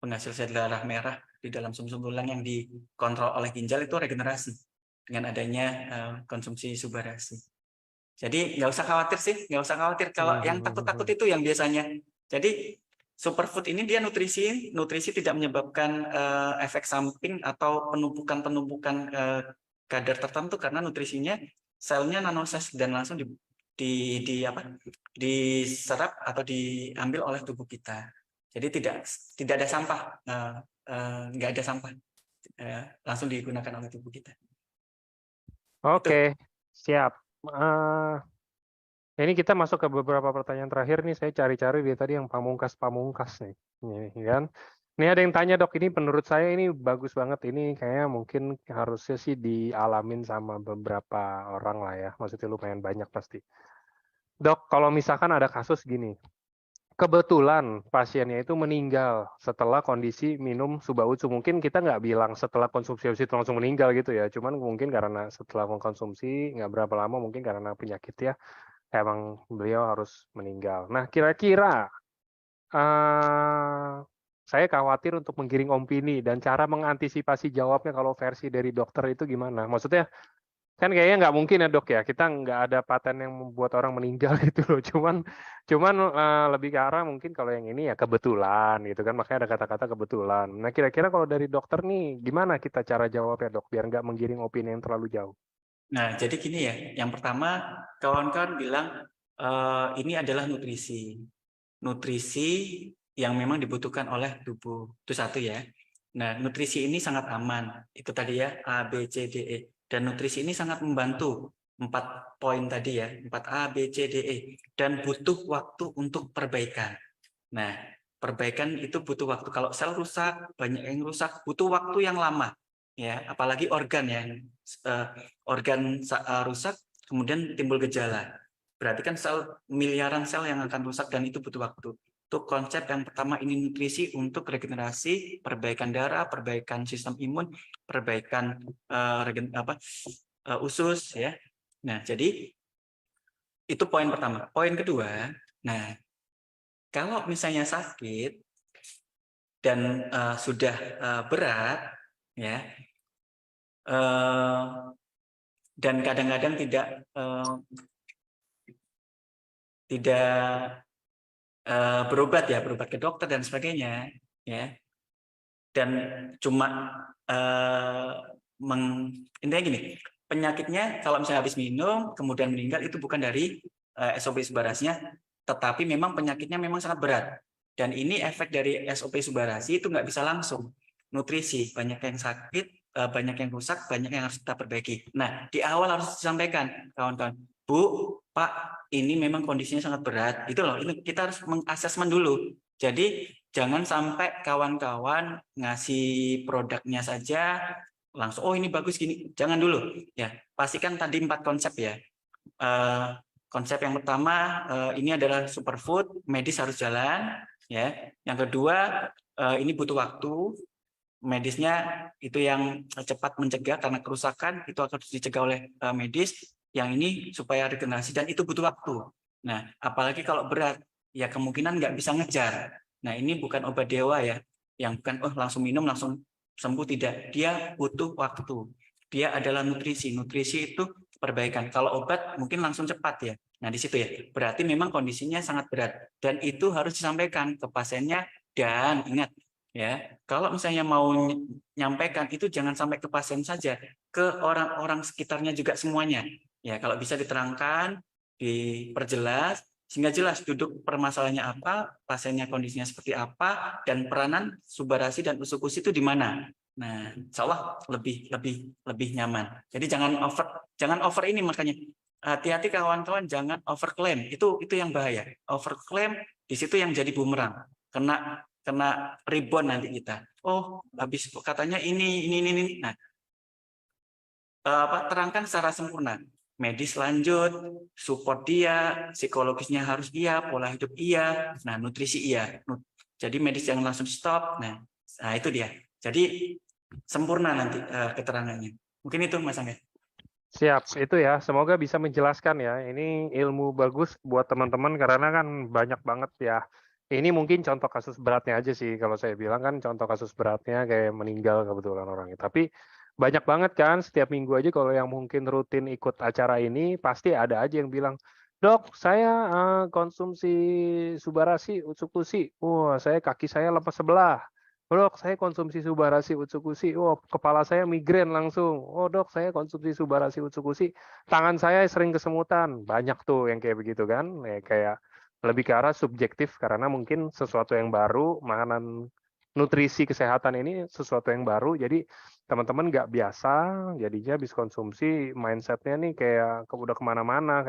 penghasil sel darah merah di dalam sumsum tulang yang dikontrol oleh ginjal, itu regenerasi dengan adanya konsumsi subarasi. Jadi nggak usah khawatir sih, nggak usah khawatir. Kalau yang takut-takut itu yang biasanya. Jadi superfood ini dia nutrisi tidak menyebabkan efek samping atau penumpukan kadar tertentu, karena nutrisinya selnya nanosis dan langsung diserap atau diambil oleh tubuh kita. Jadi tidak ada sampah, nggak ada sampah, langsung digunakan oleh tubuh kita. Oke, siap. Ini kita masuk ke beberapa pertanyaan terakhir nih. Saya cari-cari dia tadi yang pamungkas nih, ini kan. Ini ada yang tanya, Dok, ini menurut saya ini bagus banget. Ini kayaknya mungkin harusnya sih dialamin sama beberapa orang lah ya. Maksudnya lumayan banyak pasti. Dok, kalau misalkan ada kasus gini, kebetulan pasiennya itu meninggal setelah kondisi minum Subautsu. Mungkin kita nggak bilang setelah konsumsi itu langsung meninggal gitu ya. Cuman mungkin karena setelah mengkonsumsi nggak berapa lama, mungkin karena penyakit ya, emang beliau harus meninggal. Nah, kira-kira saya khawatir untuk menggiring opini dan cara mengantisipasi jawabnya kalau versi dari dokter itu gimana? Maksudnya kan kayaknya nggak mungkin ya, Dok ya, kita nggak ada paten yang membuat orang meninggal gitu loh. Cuman lebih ke arah mungkin kalau yang ini ya kebetulan gitu kan, makanya ada kata-kata kebetulan. Nah, kira-kira kalau dari dokter nih gimana kita cara jawabnya, Dok, biar nggak menggiring opini yang terlalu jauh? Nah, jadi gini ya, yang pertama kawan-kawan bilang ini adalah nutrisi yang memang dibutuhkan oleh tubuh, itu satu ya. Nah, nutrisi ini sangat aman, itu tadi ya, A, B, C, D, E. Dan nutrisi ini sangat membantu, 4 poin tadi ya, 4A, B, C, D, E. Dan butuh waktu untuk perbaikan. Nah, perbaikan itu butuh waktu. Kalau sel rusak, banyak yang rusak, butuh waktu yang lama. Ya, apalagi organ yang rusak, kemudian timbul gejala. Berarti kan miliaran sel yang akan rusak, dan itu butuh waktu. Untuk konsep yang pertama ini nutrisi untuk regenerasi, perbaikan darah, perbaikan sistem imun, perbaikan usus ya. Nah, jadi itu poin pertama. Poin kedua, nah kalau misalnya sakit dan sudah berat ya, dan kadang-kadang tidak berobat ke dokter dan sebagainya ya, dan cuma intinya gini, penyakitnya kalau misalnya habis minum kemudian meninggal itu bukan dari SOP Subarasinya, tetapi memang penyakitnya memang sangat berat, dan ini efek dari SOP Subarasi itu nggak bisa langsung. Nutrisi, banyak yang sakit, banyak yang rusak, banyak yang harus kita perbaiki. Nah, di awal harus disampaikan kawan-kawan, Bu, Pak, ini memang kondisinya sangat berat. Itu loh, ini kita harus mengasesmen dulu. Jadi jangan sampai kawan-kawan ngasih produknya saja langsung, oh ini bagus gini. Jangan dulu. Ya, pastikan tadi 4 konsep ya. Konsep yang pertama ini adalah superfood, medis harus jalan. Ya, yang kedua ini butuh waktu. Medisnya itu yang cepat mencegah karena kerusakan itu harus dicegah oleh medis. Yang ini supaya regenerasi dan itu butuh waktu. Nah, apalagi kalau berat, ya kemungkinan nggak bisa ngejar. Nah, ini bukan obat dewa ya, yang bukan langsung minum langsung sembuh, tidak. Dia butuh waktu. Dia adalah nutrisi. Nutrisi itu perbaikan. Kalau obat mungkin langsung cepat ya. Nah, di situ ya. Berarti memang kondisinya sangat berat dan itu harus disampaikan ke pasiennya. Dan ingat ya, kalau misalnya mau nyampaikan itu jangan sampai ke pasien saja, ke orang-orang sekitarnya juga semuanya. Ya, kalau bisa diterangkan, diperjelas sehingga jelas duduk permasalahannya apa, pasiennya kondisinya seperti apa, dan peranan Subarasi dan Usukusi itu di mana. Nah, insya Allah lebih nyaman. Jadi jangan over ini, makanya hati-hati kawan-kawan, jangan overclaim. Itu yang bahaya. Overclaim di situ yang jadi bumerang. Kena rebound nanti kita. Oh, habis katanya ini. Nah, terangkan secara sempurna. Medis lanjut, support dia, psikologisnya harus iya, pola hidup iya, nah nutrisi iya. Jadi medis yang langsung stop. Nah itu dia. Jadi sempurna nanti keterangannya. Mungkin itu Mas Angga. Siap, itu ya. Semoga bisa menjelaskan ya. Ini ilmu bagus buat teman-teman karena kan banyak banget ya. Ini mungkin contoh kasus beratnya aja sih. Kalau saya bilang kan contoh kasus beratnya kayak meninggal kebetulan orangnya. Tapi banyak banget kan setiap minggu aja kalau yang mungkin rutin ikut acara ini pasti ada aja yang bilang, Dok, saya konsumsi Subarasi, Utsukushi. Wah, kaki saya lepas sebelah. Dok, saya konsumsi Subarasi Utsukushi. Oh, kepala saya migrain langsung. Oh, dok, saya konsumsi Subarasi Utsukushi. Tangan saya sering kesemutan. Banyak tuh yang kayak begitu kan. Kayak lebih ke arah subjektif karena mungkin sesuatu yang baru, makanan nutrisi kesehatan ini sesuatu yang baru. Jadi teman-teman nggak biasa, jadinya habis konsumsi mindsetnya nih kayak udah kemana-mana.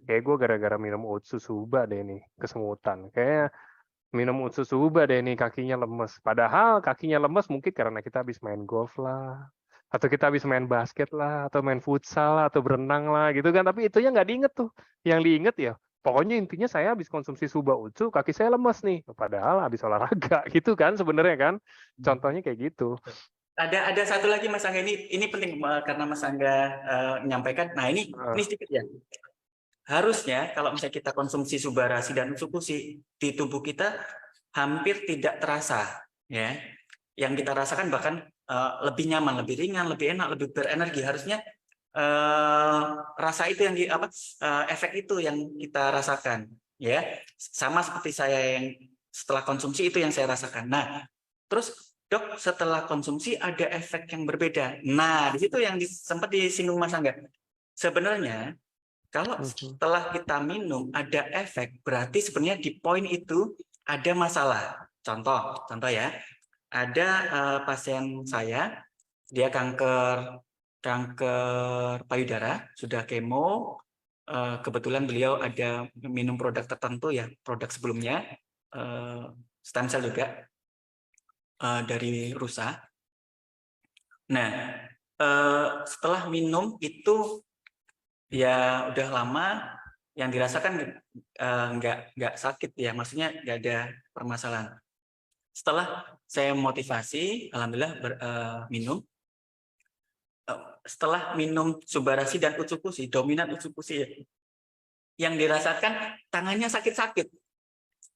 Kayak gue gara-gara minum Utsusuba deh nih, kesemutan. Kayak minum Utsusuba deh nih kakinya lemes. Padahal kakinya lemes mungkin karena kita habis main golf lah, atau kita habis main basket lah, atau main futsal lah, atau berenang lah gitu kan. Tapi itunya nggak diinget tuh. Yang diinget ya, pokoknya intinya saya habis konsumsi Suba Utsu, kaki saya lemes nih. Padahal habis olahraga gitu kan sebenarnya kan. Contohnya kayak gitu. Ada satu lagi Mas Angga, ini penting karena Mas Angga menyampaikan. Nah ini sedikit ya. Harusnya kalau misalnya kita konsumsi Subarasi dan Utsukushi di tubuh kita hampir tidak terasa ya. Yang kita rasakan bahkan lebih nyaman, lebih ringan, lebih enak, lebih berenergi. Harusnya rasa itu yang efek itu yang kita rasakan ya. Sama seperti saya yang setelah konsumsi itu yang saya rasakan. Nah, terus Dok, setelah konsumsi ada efek yang berbeda. Nah, di situ yang sempat disinggung Mas Angga. Sebenarnya kalau setelah kita minum ada efek, berarti sebenarnya di poin itu ada masalah. Contoh ya, ada pasien saya, dia kanker payudara, sudah kemo. Kebetulan beliau ada minum produk tertentu ya, produk sebelumnya, stem cell juga dari Rusa. Nah, setelah minum itu ya udah lama yang dirasakan nggak sakit ya, maksudnya nggak ada permasalahan. Setelah saya motivasi, alhamdulillah minum. Setelah minum Subarashi dan Utsukushi, dominan Utsukushi ya, yang dirasakan tangannya sakit-sakit.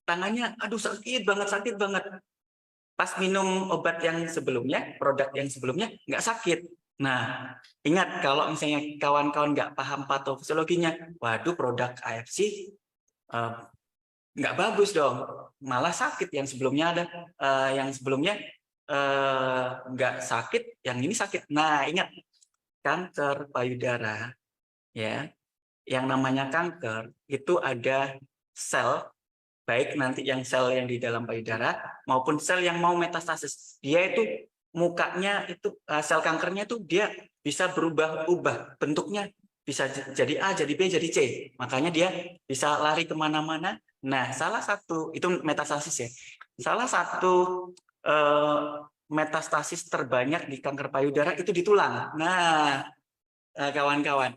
Tangannya, aduh sakit banget. Pas minum obat yang sebelumnya, produk yang sebelumnya, nggak sakit. Nah, ingat kalau misalnya kawan-kawan nggak paham patofisiologinya, waduh produk AFC nggak bagus dong, malah sakit. Yang sebelumnya ada, yang sebelumnya nggak sakit, yang ini sakit. Nah, ingat kanker payudara, ya, yang namanya kanker itu ada sel, baik nanti yang sel yang di dalam payudara maupun sel yang mau metastasis. Dia itu mukanya itu sel kankernya itu dia bisa berubah-ubah bentuknya, bisa jadi A, jadi B, jadi C. Makanya dia bisa lari kemana-mana. Nah, salah satu itu metastasis ya. Salah satu metastasis terbanyak di kanker payudara itu di tulang. Nah, kawan-kawan,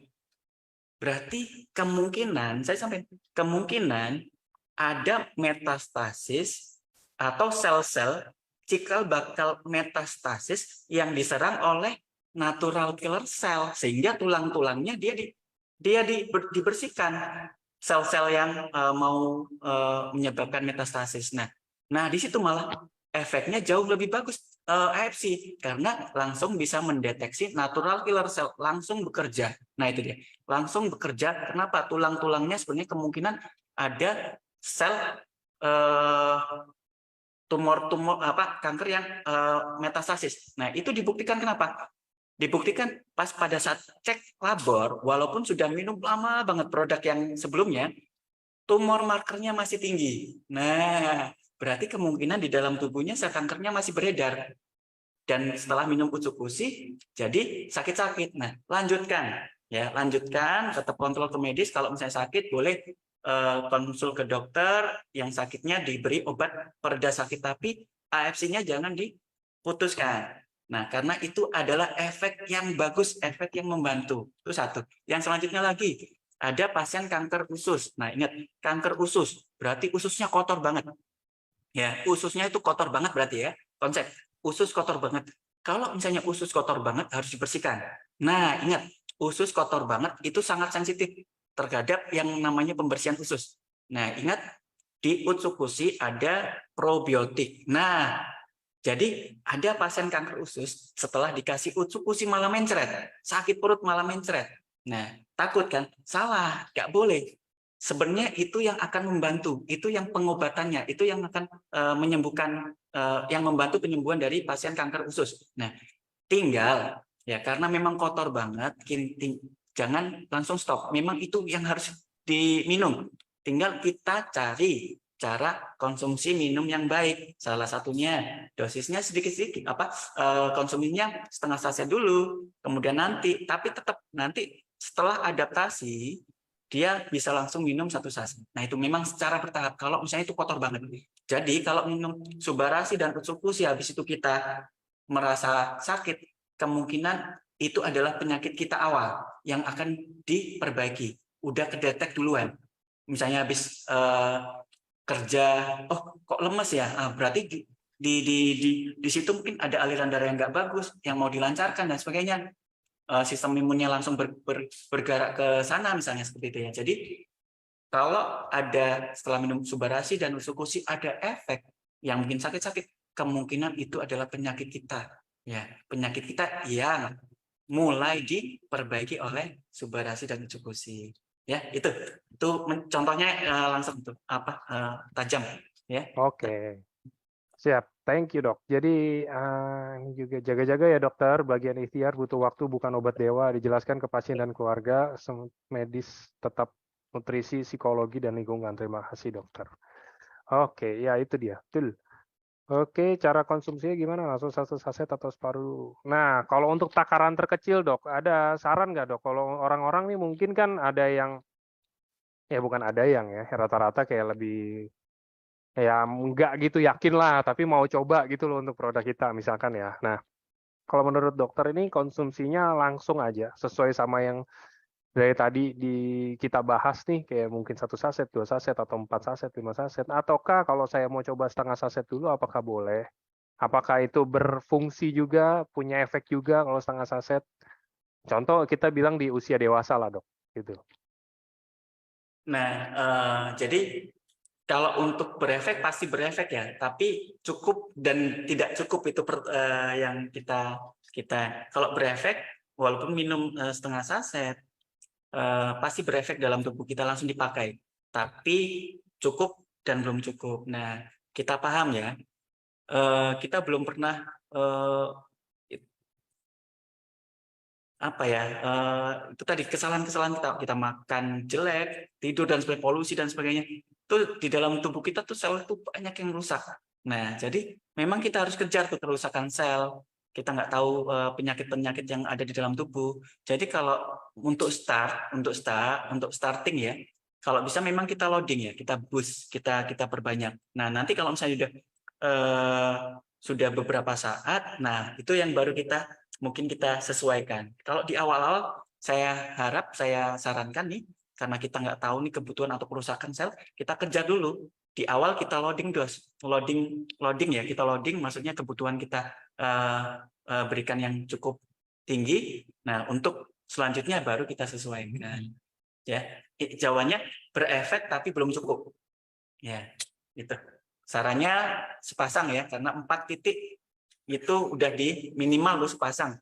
berarti kemungkinan ada metastasis atau sel-sel cikal bakal metastasis yang diserang oleh natural killer cell, sehingga tulang-tulangnya dibersihkan sel-sel yang mau menyebabkan metastasis. Nah di situ malah efeknya jauh lebih bagus AFC, karena langsung bisa mendeteksi natural killer cell, langsung bekerja. Nah itu dia, langsung bekerja. Kenapa? Tulang-tulangnya sebenarnya kemungkinan ada sel tumor kanker yang metastasis. Nah itu dibuktikan kenapa? Dibuktikan pas pada saat cek labor, walaupun sudah minum lama banget produk yang sebelumnya, tumor markernya masih tinggi. Nah berarti kemungkinan di dalam tubuhnya sel kankernya masih beredar. Dan setelah minum Utsukushi jadi sakit-sakit. Nah lanjutkan, tetap kontrol ke medis. Kalau misalnya sakit boleh konsul ke dokter, yang sakitnya diberi obat pereda sakit, tapi AFC-nya jangan diputuskan. Nah, karena itu adalah efek yang bagus, efek yang membantu. Itu satu. Yang selanjutnya lagi, ada pasien kanker usus. Nah, ingat, kanker usus berarti ususnya kotor banget. Ya, ususnya itu kotor banget berarti ya. Konsep usus kotor banget. Kalau misalnya usus kotor banget harus dibersihkan. Nah, ingat, usus kotor banget itu sangat sensitif terhadap yang namanya pembersihan usus. Nah, ingat di Utsukushi ada probiotik. Nah, jadi ada pasien kanker usus setelah dikasih Utsukushi malah mencret, sakit perut malah mencret. Nah, takut kan? Salah, nggak boleh. Sebenarnya itu yang akan membantu, itu yang pengobatannya, itu yang akan menyembuhkan, yang membantu penyembuhan dari pasien kanker usus. Nah, tinggal ya karena memang kotor banget, jangan langsung stop. Memang itu yang harus diminum. Tinggal kita cari cara konsumsi minum yang baik. Salah satunya dosisnya sedikit-sedikit, konsumsinya setengah saset dulu, kemudian tapi tetap nanti setelah adaptasi dia bisa langsung minum 1 saset. Nah itu memang secara bertahap. Kalau misalnya itu kotor banget. Jadi kalau minum Subarashi dan Utsukushi habis itu kita merasa sakit, kemungkinan itu adalah penyakit kita awal yang akan diperbaiki. Udah kedetek duluan. Misalnya habis kerja, oh kok lemes ya? Berarti di situ mungkin ada aliran darah yang nggak bagus, yang mau dilancarkan dan sebagainya. Sistem imunnya langsung bergerak ke sana misalnya seperti itu ya. Jadi kalau ada setelah minum Subarashi dan Utsukushi ada efek yang mungkin sakit-sakit, kemungkinan itu adalah penyakit kita. Ya, penyakit kita yang mulai diperbaiki oleh Subarashi dan Utsukushi. Ya, itu contohnya langsung tuh tajam ya. Oke. Siap, thank you dok. Jadi ini juga jaga-jaga ya dokter, bagian ikhtiar butuh waktu bukan obat dewa, dijelaskan ke pasien dan keluarga, medis tetap nutrisi, psikologi, dan lingkungan. Terima kasih dokter. Oke, ya itu dia, betul. Oke, cara konsumsinya gimana? Langsung 1 saset atau separuh? Nah, kalau untuk takaran terkecil dok, ada saran nggak dok? Kalau orang-orang nih mungkin kan ada yang, ya bukan ada yang ya, rata-rata kayak lebih ya enggak gitu yakin lah, tapi mau coba gitu loh untuk produk kita misalkan ya. Nah, kalau menurut dokter ini konsumsinya langsung aja sesuai sama yang dari tadi kita bahas nih kayak mungkin 1 saset, 2 saset, atau 4 saset, 5 saset, ataukah kalau saya mau coba setengah saset dulu apakah boleh? Apakah itu berfungsi juga, punya efek juga kalau setengah saset? Contoh kita bilang di usia dewasa lah dok, gitu. Nah, jadi kalau untuk berefek pasti berefek ya, tapi cukup dan tidak cukup itu yang kita kalau berefek walaupun minum setengah saset pasti berefek dalam tubuh kita langsung dipakai, tapi cukup dan belum cukup. Nah, kita paham ya, kita belum pernah apa ya itu tadi kesalahan-kesalahan kita makan jelek, tidur dan sebagainya, polusi dan sebagainya, itu di dalam tubuh kita tuh sel itu banyak yang rusak. Nah, jadi memang kita harus kejar tuh kerusakan sel. Kita nggak tahu penyakit-penyakit yang ada di dalam tubuh. Jadi kalau untuk starting ya, kalau bisa memang kita loading ya, kita boost, kita perbanyak. Nah, nanti kalau misalnya sudah beberapa saat, nah itu yang baru mungkin kita sesuaikan. Kalau di awal-awal, saya harap, saya sarankan nih, karena kita nggak tahu nih kebutuhan atau kerusakan sel, kita kejar dulu. Di awal kita loading ya, kita loading, maksudnya kebutuhan kita berikan yang cukup tinggi. Nah, untuk selanjutnya baru kita sesuaikan. Ya, jawabannya berefek tapi belum cukup. Ya, itu. Sarannya sepasang ya, karena 4 titik itu udah di minimal lu sepasang.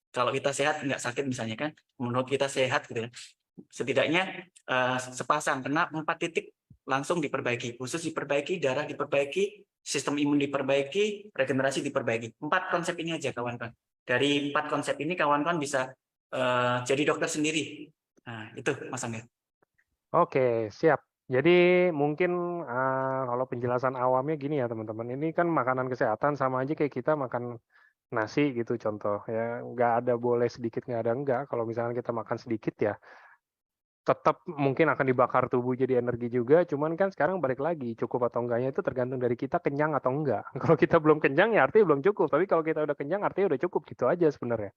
Kalau kita sehat nggak sakit misalnya kan, menurut kita sehat gitu ya, setidaknya sepasang, karena 4 titik langsung diperbaiki, khusus diperbaiki, darah diperbaiki, sistem imun diperbaiki, regenerasi diperbaiki. 4 konsep ini aja kawan-kawan. Dari 4 konsep ini kawan-kawan bisa jadi dokter sendiri. Nah, itu Mas Angga. Oke, siap. Jadi mungkin kalau penjelasan awamnya gini ya teman-teman, ini kan makanan kesehatan sama aja kayak kita makan nasi gitu contoh ya, nggak ada boleh sedikit, nggak ada enggak. Kalau misalnya kita makan sedikit ya tetap mungkin akan dibakar tubuh jadi energi juga, cuman kan sekarang balik lagi cukup atau enggaknya itu tergantung dari kita kenyang atau enggak. Kalau kita belum kenyang ya artinya belum cukup, tapi kalau kita udah kenyang artinya udah cukup, gitu aja sebenarnya.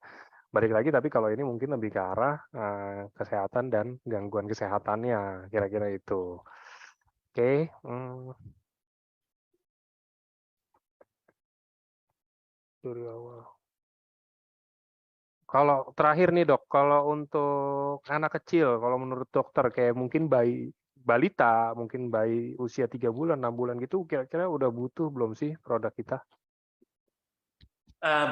Balik lagi, tapi kalau ini mungkin lebih ke arah kesehatan dan gangguan kesehatannya, kira-kira itu. Oke. Dari awal. Kalau terakhir nih dok, kalau untuk anak kecil, kalau menurut dokter kayak mungkin balita, mungkin bayi usia 3 bulan, 6 bulan gitu, kira-kira udah butuh belum sih produk kita?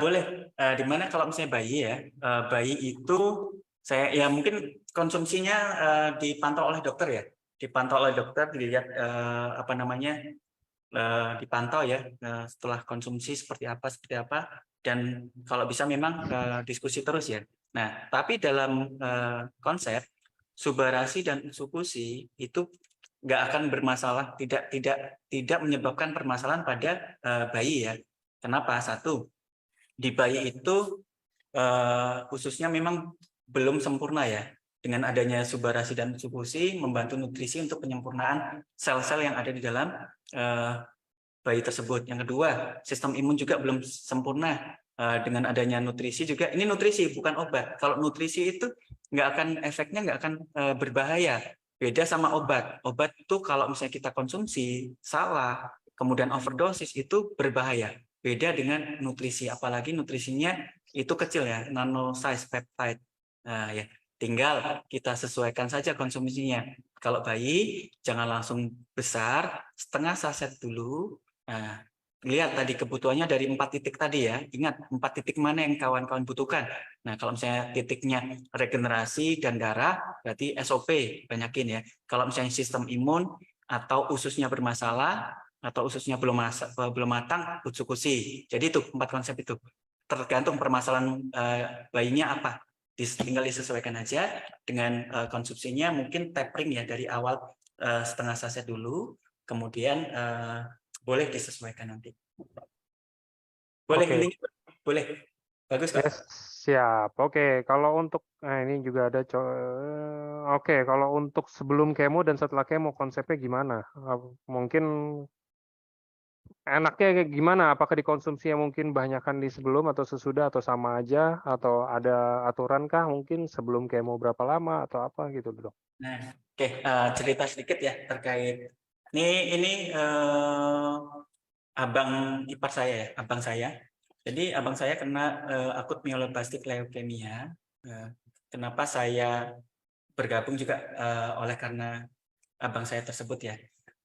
Boleh, dimana kalau misalnya bayi ya, bayi itu saya ya mungkin konsumsinya dipantau oleh dokter ya, dipantau oleh dokter, dilihat apa namanya, dipantau ya setelah konsumsi seperti apa, dan kalau bisa memang diskusi terus ya. Nah, tapi dalam konsep subarasi dan usukusi itu nggak akan bermasalah, tidak menyebabkan permasalahan pada bayi ya. Kenapa? Satu, di bayi itu khususnya memang belum sempurna ya. Dengan adanya subarasi dan usukusi membantu nutrisi untuk penyempurnaan sel-sel yang ada di dalam bayi tersebut. Yang kedua, sistem imun juga belum sempurna. Dengan adanya nutrisi juga, ini nutrisi bukan obat. Kalau nutrisi itu efeknya nggak akan berbahaya. Beda sama obat. Obat itu kalau misalnya kita konsumsi salah, kemudian overdosis itu berbahaya. Beda dengan nutrisi, apalagi nutrisinya itu kecil ya, nano size peptide. Nah, ya, tinggal kita sesuaikan saja konsumsinya. Kalau bayi jangan langsung besar, setengah saset dulu. Nah, lihat tadi kebutuhannya dari 4 titik tadi ya. Ingat 4 titik mana yang kawan-kawan butuhkan. Nah, kalau misalnya titiknya regenerasi dan darah, berarti SOP banyakin ya. Kalau misalnya sistem imun atau ususnya bermasalah atau ususnya belum matang, usukusi. Jadi itu 4 konsep itu. Tergantung permasalahan bayinya apa. Tinggal disesuaikan aja dengan konsumsinya, mungkin tapering ya dari awal setengah saset dulu, kemudian boleh disesuaikan nanti. Boleh, Oke. boleh. Bagus kok. Yes, siap. Oke, kalau untuk ini juga ada oke, kalau untuk sebelum kemo dan setelah kemo konsepnya gimana? Mungkin enaknya kayak gimana? Apakah dikonsumsi yang mungkin banyakan di sebelum atau sesudah atau sama aja atau ada aturan kah mungkin sebelum kemo berapa lama atau apa gitu, Dok? Nah, oke, cerita sedikit ya terkait ini abang ipar saya ya, abang saya. Jadi abang saya kena akut mieloblastik leukemia. Eh, Kenapa saya bergabung juga oleh karena abang saya tersebut ya.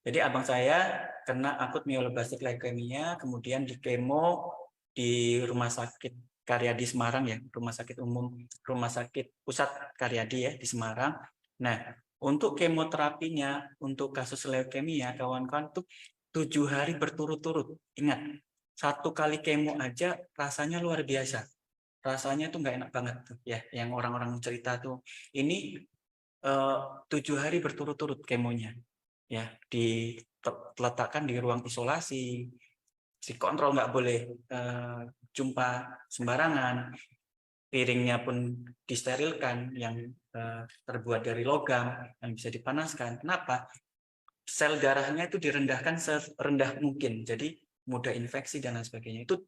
Jadi abang saya kena akut mieloblastik leukemia, kemudian di kemo di Rumah Sakit Karyadi Semarang ya, Rumah Sakit Umum, Rumah Sakit Pusat Karyadi ya di Semarang. Nah, untuk kemoterapinya untuk kasus leukemia kawan-kawan tuh 7 hari berturut-turut. Ingat, 1 kali kemo aja rasanya luar biasa. Rasanya tuh nggak enak banget tuh ya, yang orang-orang cerita tuh. Ini 7 hari berturut-turut kemonya ya, diletakkan di ruang isolasi, dikontrol, nggak boleh jumpa sembarangan, piringnya pun disterilkan yang terbuat dari logam yang bisa dipanaskan. Kenapa? Sel darahnya itu direndahkan serendah mungkin, jadi mudah infeksi dan lain sebagainya. Itu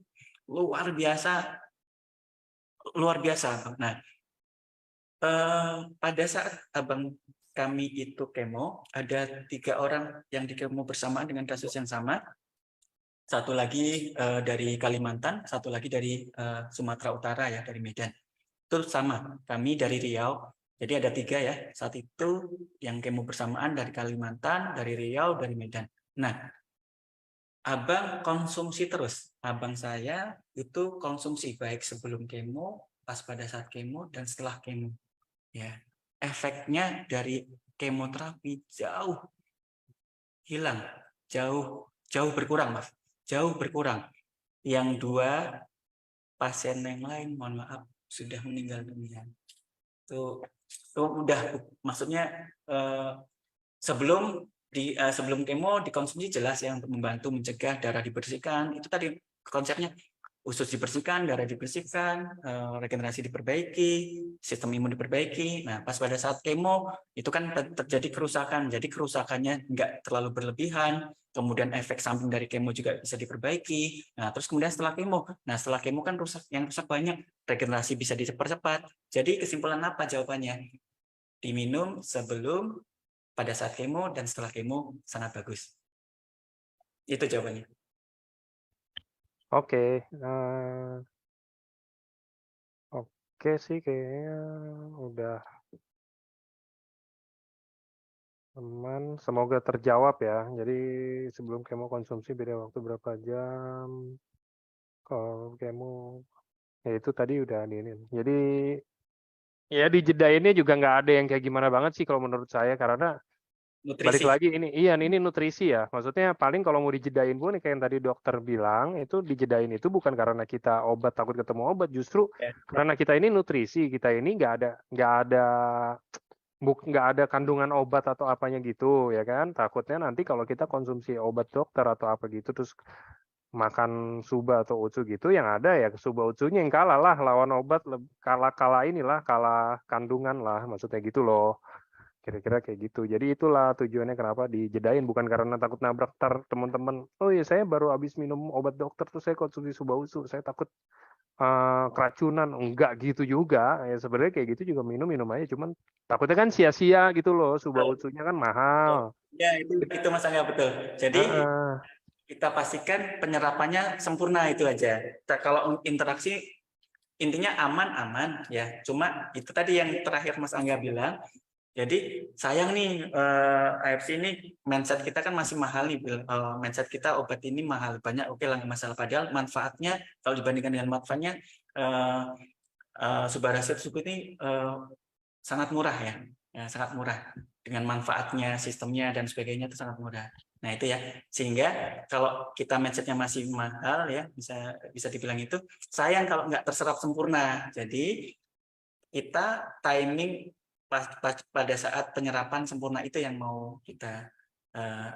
luar biasa, luar biasa. Nah, pada saat abang kami itu kemo, ada 3 orang yang dikemo bersamaan dengan kasus yang sama. Satu lagi dari Kalimantan, satu lagi dari Sumatera Utara ya, dari Medan. Itu sama, kami dari Riau. Jadi ada 3 ya. Saat itu yang kemo bersamaan dari Kalimantan, dari Riau, dari Medan. Nah, abang konsumsi terus. Abang saya itu konsumsi baik sebelum kemo, pas pada saat kemo, dan setelah kemo. Ya, efeknya dari kemoterapi jauh hilang, jauh berkurang, Mas. Jauh berkurang. Yang 2 pasien yang lain, mohon maaf, sudah meninggal dunia. Itu udah, maksudnya sebelum kemo dikonsumsi jelas ya untuk membantu mencegah darah dibersihkan. Itu tadi konsepnya, usus dibersihkan, darah dibersihkan, regenerasi diperbaiki, sistem imun diperbaiki. Nah, pas pada saat kemo itu kan terjadi kerusakan. Jadi kerusakannya nggak terlalu berlebihan. Kemudian efek samping dari kemo juga bisa diperbaiki. Nah, terus kemudian setelah kemo kan yang rusak banyak, regenerasi bisa dipercepat. Jadi kesimpulan apa jawabannya? Diminum sebelum, pada saat kemo, dan setelah kemo sangat bagus. Itu jawabannya. Oke, oke sih kayaknya udah aman. Semoga terjawab ya. Jadi sebelum kemo konsumsi beda waktu berapa jam? Kalau kemo, ya itu tadi udah ini. Jadi ya dijedainnya juga nggak ada yang kayak gimana banget sih kalau menurut saya karena balik Nutrisi. lagi ini nutrisi ya. Maksudnya paling kalau mau dijedain pun kayak yang tadi dokter bilang itu dijedain itu bukan karena kita obat takut ketemu obat, justru Ya. karena kita ini nutrisi, kita ini nggak ada kandungan obat atau apanya gitu ya kan. Takutnya nanti kalau kita konsumsi obat dokter atau apa gitu terus makan suba atau ucu gitu yang ada ya suba ucunya yang kalah lah lawan obat kalah inilah kalah kandungan lah maksudnya gitu loh. Kira-kira kayak gitu. Jadi itulah tujuannya kenapa dijedain, bukan karena takut nabrak tar teman-teman. Oh iya saya baru habis minum obat dokter tuh saya konsumsi subausu, saya takut keracunan. Enggak gitu juga. Ya sebenarnya kayak gitu juga minum-minum aja, cuman takutnya kan sia-sia gitu loh. Subausunya kan mahal. Ya, itu Mas Angga, betul. Jadi Heeh. kita pastikan penyerapannya sempurna, itu aja. Kalau interaksi intinya aman-aman ya. Cuma itu tadi yang terakhir Mas Angga bilang. Jadi sayang nih, AFC ini mindset kita kan masih mahal nih, mindset kita obat ini mahal, banyak, oke lah nggak masalah. Padahal manfaatnya kalau dibandingkan dengan manfaatnya, Subarasit Suku ini sangat murah ya. Sangat murah dengan manfaatnya, sistemnya dan sebagainya itu sangat murah. Nah itu ya, sehingga kalau kita mindsetnya masih mahal ya, bisa bisa dibilang itu sayang kalau nggak terserap sempurna. Jadi kita timing pada saat penyerapan sempurna itu yang mau kita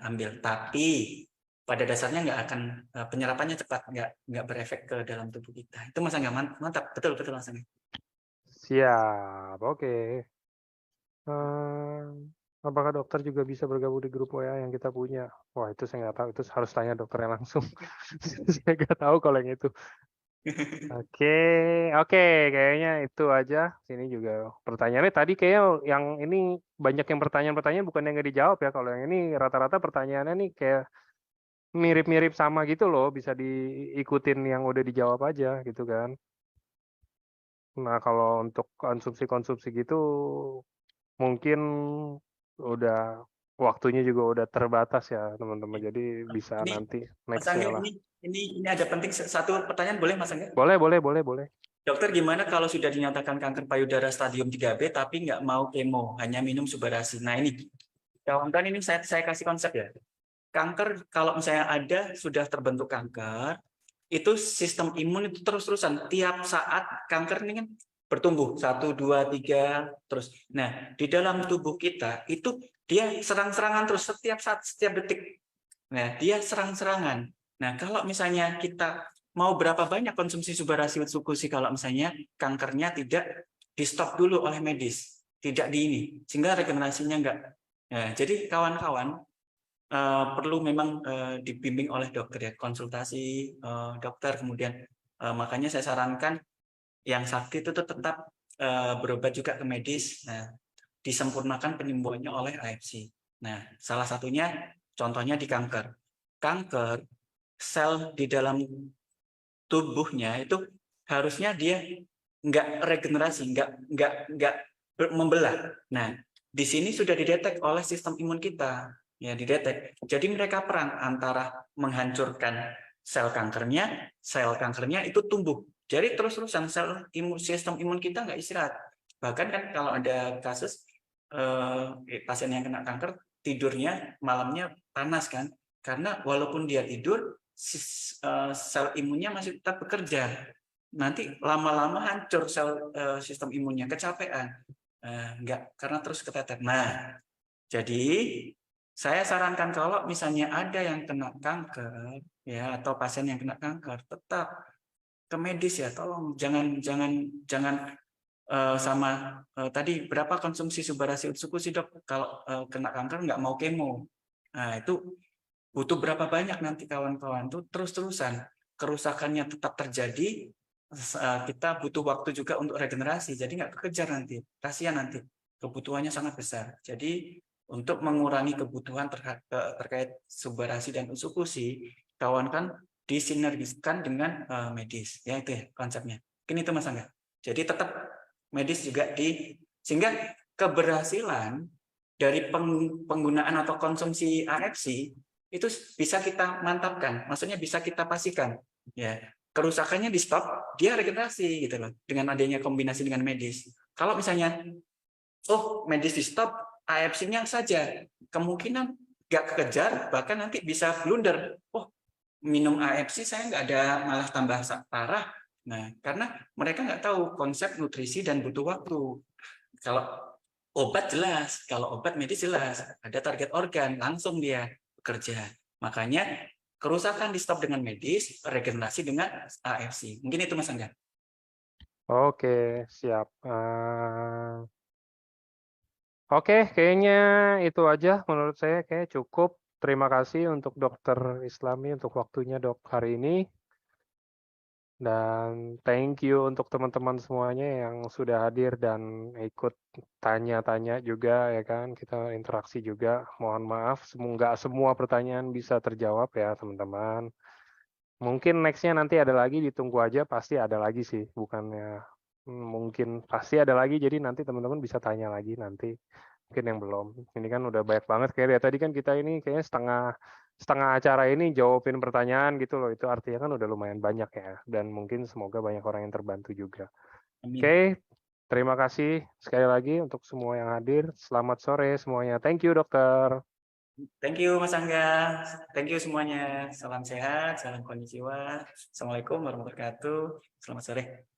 ambil. Tapi pada dasarnya nggak akan, penyerapannya cepat, nggak berefek ke dalam tubuh kita. Itu Mas Angga, mantap, betul betul Mas Angga. Siap, oke. Hmm, Apakah dokter juga bisa bergabung di grup WA yang kita punya? Wah, itu saya nggak tahu. Itu harus tanya dokternya langsung. Saya nggak tahu kalau yang itu. Oke, oke, kayaknya itu aja. Sini juga pertanyaannya tadi kayaknya yang ini banyak yang pertanyaan-pertanyaan bukan yang nggak dijawab ya. Kalau yang ini rata-rata pertanyaannya nih kayak mirip-mirip sama gitu loh. Bisa diikutin yang udah dijawab aja gitu kan. Nah, kalau untuk konsumsi-konsumsi gitu mungkin udah waktunya juga udah terbatas ya teman-teman. Jadi bisa Ini nanti Mas nextnya Angga, lah. ini ada penting satu pertanyaan, boleh Mas Angga? Boleh, boleh, boleh, boleh. Dokter, gimana kalau sudah dinyatakan kanker payudara stadium 3B tapi nggak mau kemo, hanya minum subarasi? Nah ini, kawan-kawan, ini saya kasih konsep ya. Kanker kalau misalnya ada, sudah terbentuk kanker, itu sistem imun itu terus-terusan. Tiap saat kanker ini kan bertumbuh, 1, 2, 3, terus. Nah, di dalam tubuh kita, itu dia serang-serangan terus, setiap saat, setiap detik. Nah, dia serang-serangan. Nah, kalau misalnya kita mau berapa banyak konsumsi subarasi utsukushi kalau misalnya kankernya tidak di-stop dulu oleh medis, tidak di ini, sehingga regenerasinya enggak. Nah, jadi kawan-kawan perlu memang dibimbing oleh dokter ya, konsultasi dokter, kemudian makanya saya sarankan yang sakit itu tetap berobat juga ke medis. Nah, disempurnakan penyembuhannya oleh AFC. Nah, salah satunya contohnya di kanker. Kanker, sel di dalam tubuhnya itu harusnya dia nggak regenerasi, nggak membelah. Nah, di sini sudah didetek oleh sistem imun kita, ya didetek. Jadi mereka perang antara menghancurkan sel kankernya itu tumbuh. Jadi terus-terusan sistem imun kita nggak istirahat. Bahkan kan kalau ada kasus pasien yang kena kanker tidurnya malamnya panas kan, karena walaupun dia tidur sel imunnya masih tetap bekerja. Nanti lama-lama hancur sistem imunnya, kecapean. Enggak, karena terus keteter. Nah, jadi saya sarankan kalau misalnya ada yang kena kanker ya, atau pasien yang kena kanker, tetap ke medis ya. Tolong jangan sama tadi berapa konsumsi subarasi utsukushi dok kalau kena kanker nggak mau kemo. Nah, itu butuh berapa banyak nanti kawan-kawan tuh terus-terusan kerusakannya tetap terjadi, kita butuh waktu juga untuk regenerasi, jadi nggak kekejar nanti, kasihan nanti, kebutuhannya sangat besar. Jadi untuk mengurangi kebutuhan terkait subarasi dan utsukushi, kawan kan disinergiskan dengan medis, ya itu ya konsepnya. Mungkin itu Mas Angga. Jadi tetap medis juga sehingga keberhasilan dari penggunaan atau konsumsi AFC itu bisa kita mantapkan, maksudnya bisa kita pastikan, ya kerusakannya di stop, dia regenerasi gitu loh, dengan adanya kombinasi dengan medis. Kalau misalnya, medis di stop, AFC-nya saja, kemungkinan nggak kekejar, bahkan nanti bisa blunder. Minum AFC saya nggak ada, malah tambah parah. Nah, karena mereka nggak tahu konsep nutrisi dan butuh waktu. Kalau obat jelas, kalau obat medis jelas, ada target organ, langsung dia bekerja. Makanya kerusakan di stop dengan medis, regenerasi dengan AFC. Mungkin itu Mas Angga. Oke, siap. Oke, kayaknya itu aja menurut saya kayak cukup. Terima kasih untuk Dokter Islami untuk waktunya dok hari ini. Dan thank you untuk teman-teman semuanya yang sudah hadir dan ikut tanya-tanya juga ya kan. Kita interaksi juga. Mohon maaf, semoga semua pertanyaan bisa terjawab ya teman-teman. Mungkin nextnya nanti ada lagi, ditunggu aja, pasti ada lagi sih. Bukannya mungkin pasti ada lagi, jadi nanti teman-teman bisa tanya lagi nanti. Mungkin yang belum. Ini kan udah banyak banget kayak dari tadi kan kita ini kayaknya setengah acara ini jawabin pertanyaan gitu loh. Itu artinya kan udah lumayan banyak ya. Dan mungkin semoga banyak orang yang terbantu juga. Amin. Oke, terima kasih sekali lagi untuk semua yang hadir. Selamat sore semuanya. Thank you dokter. Thank you Mas Angga. Thank you semuanya. Salam sehat, salam konnichiwa. Assalamualaikum warahmatullahi wabarakatuh. Selamat sore.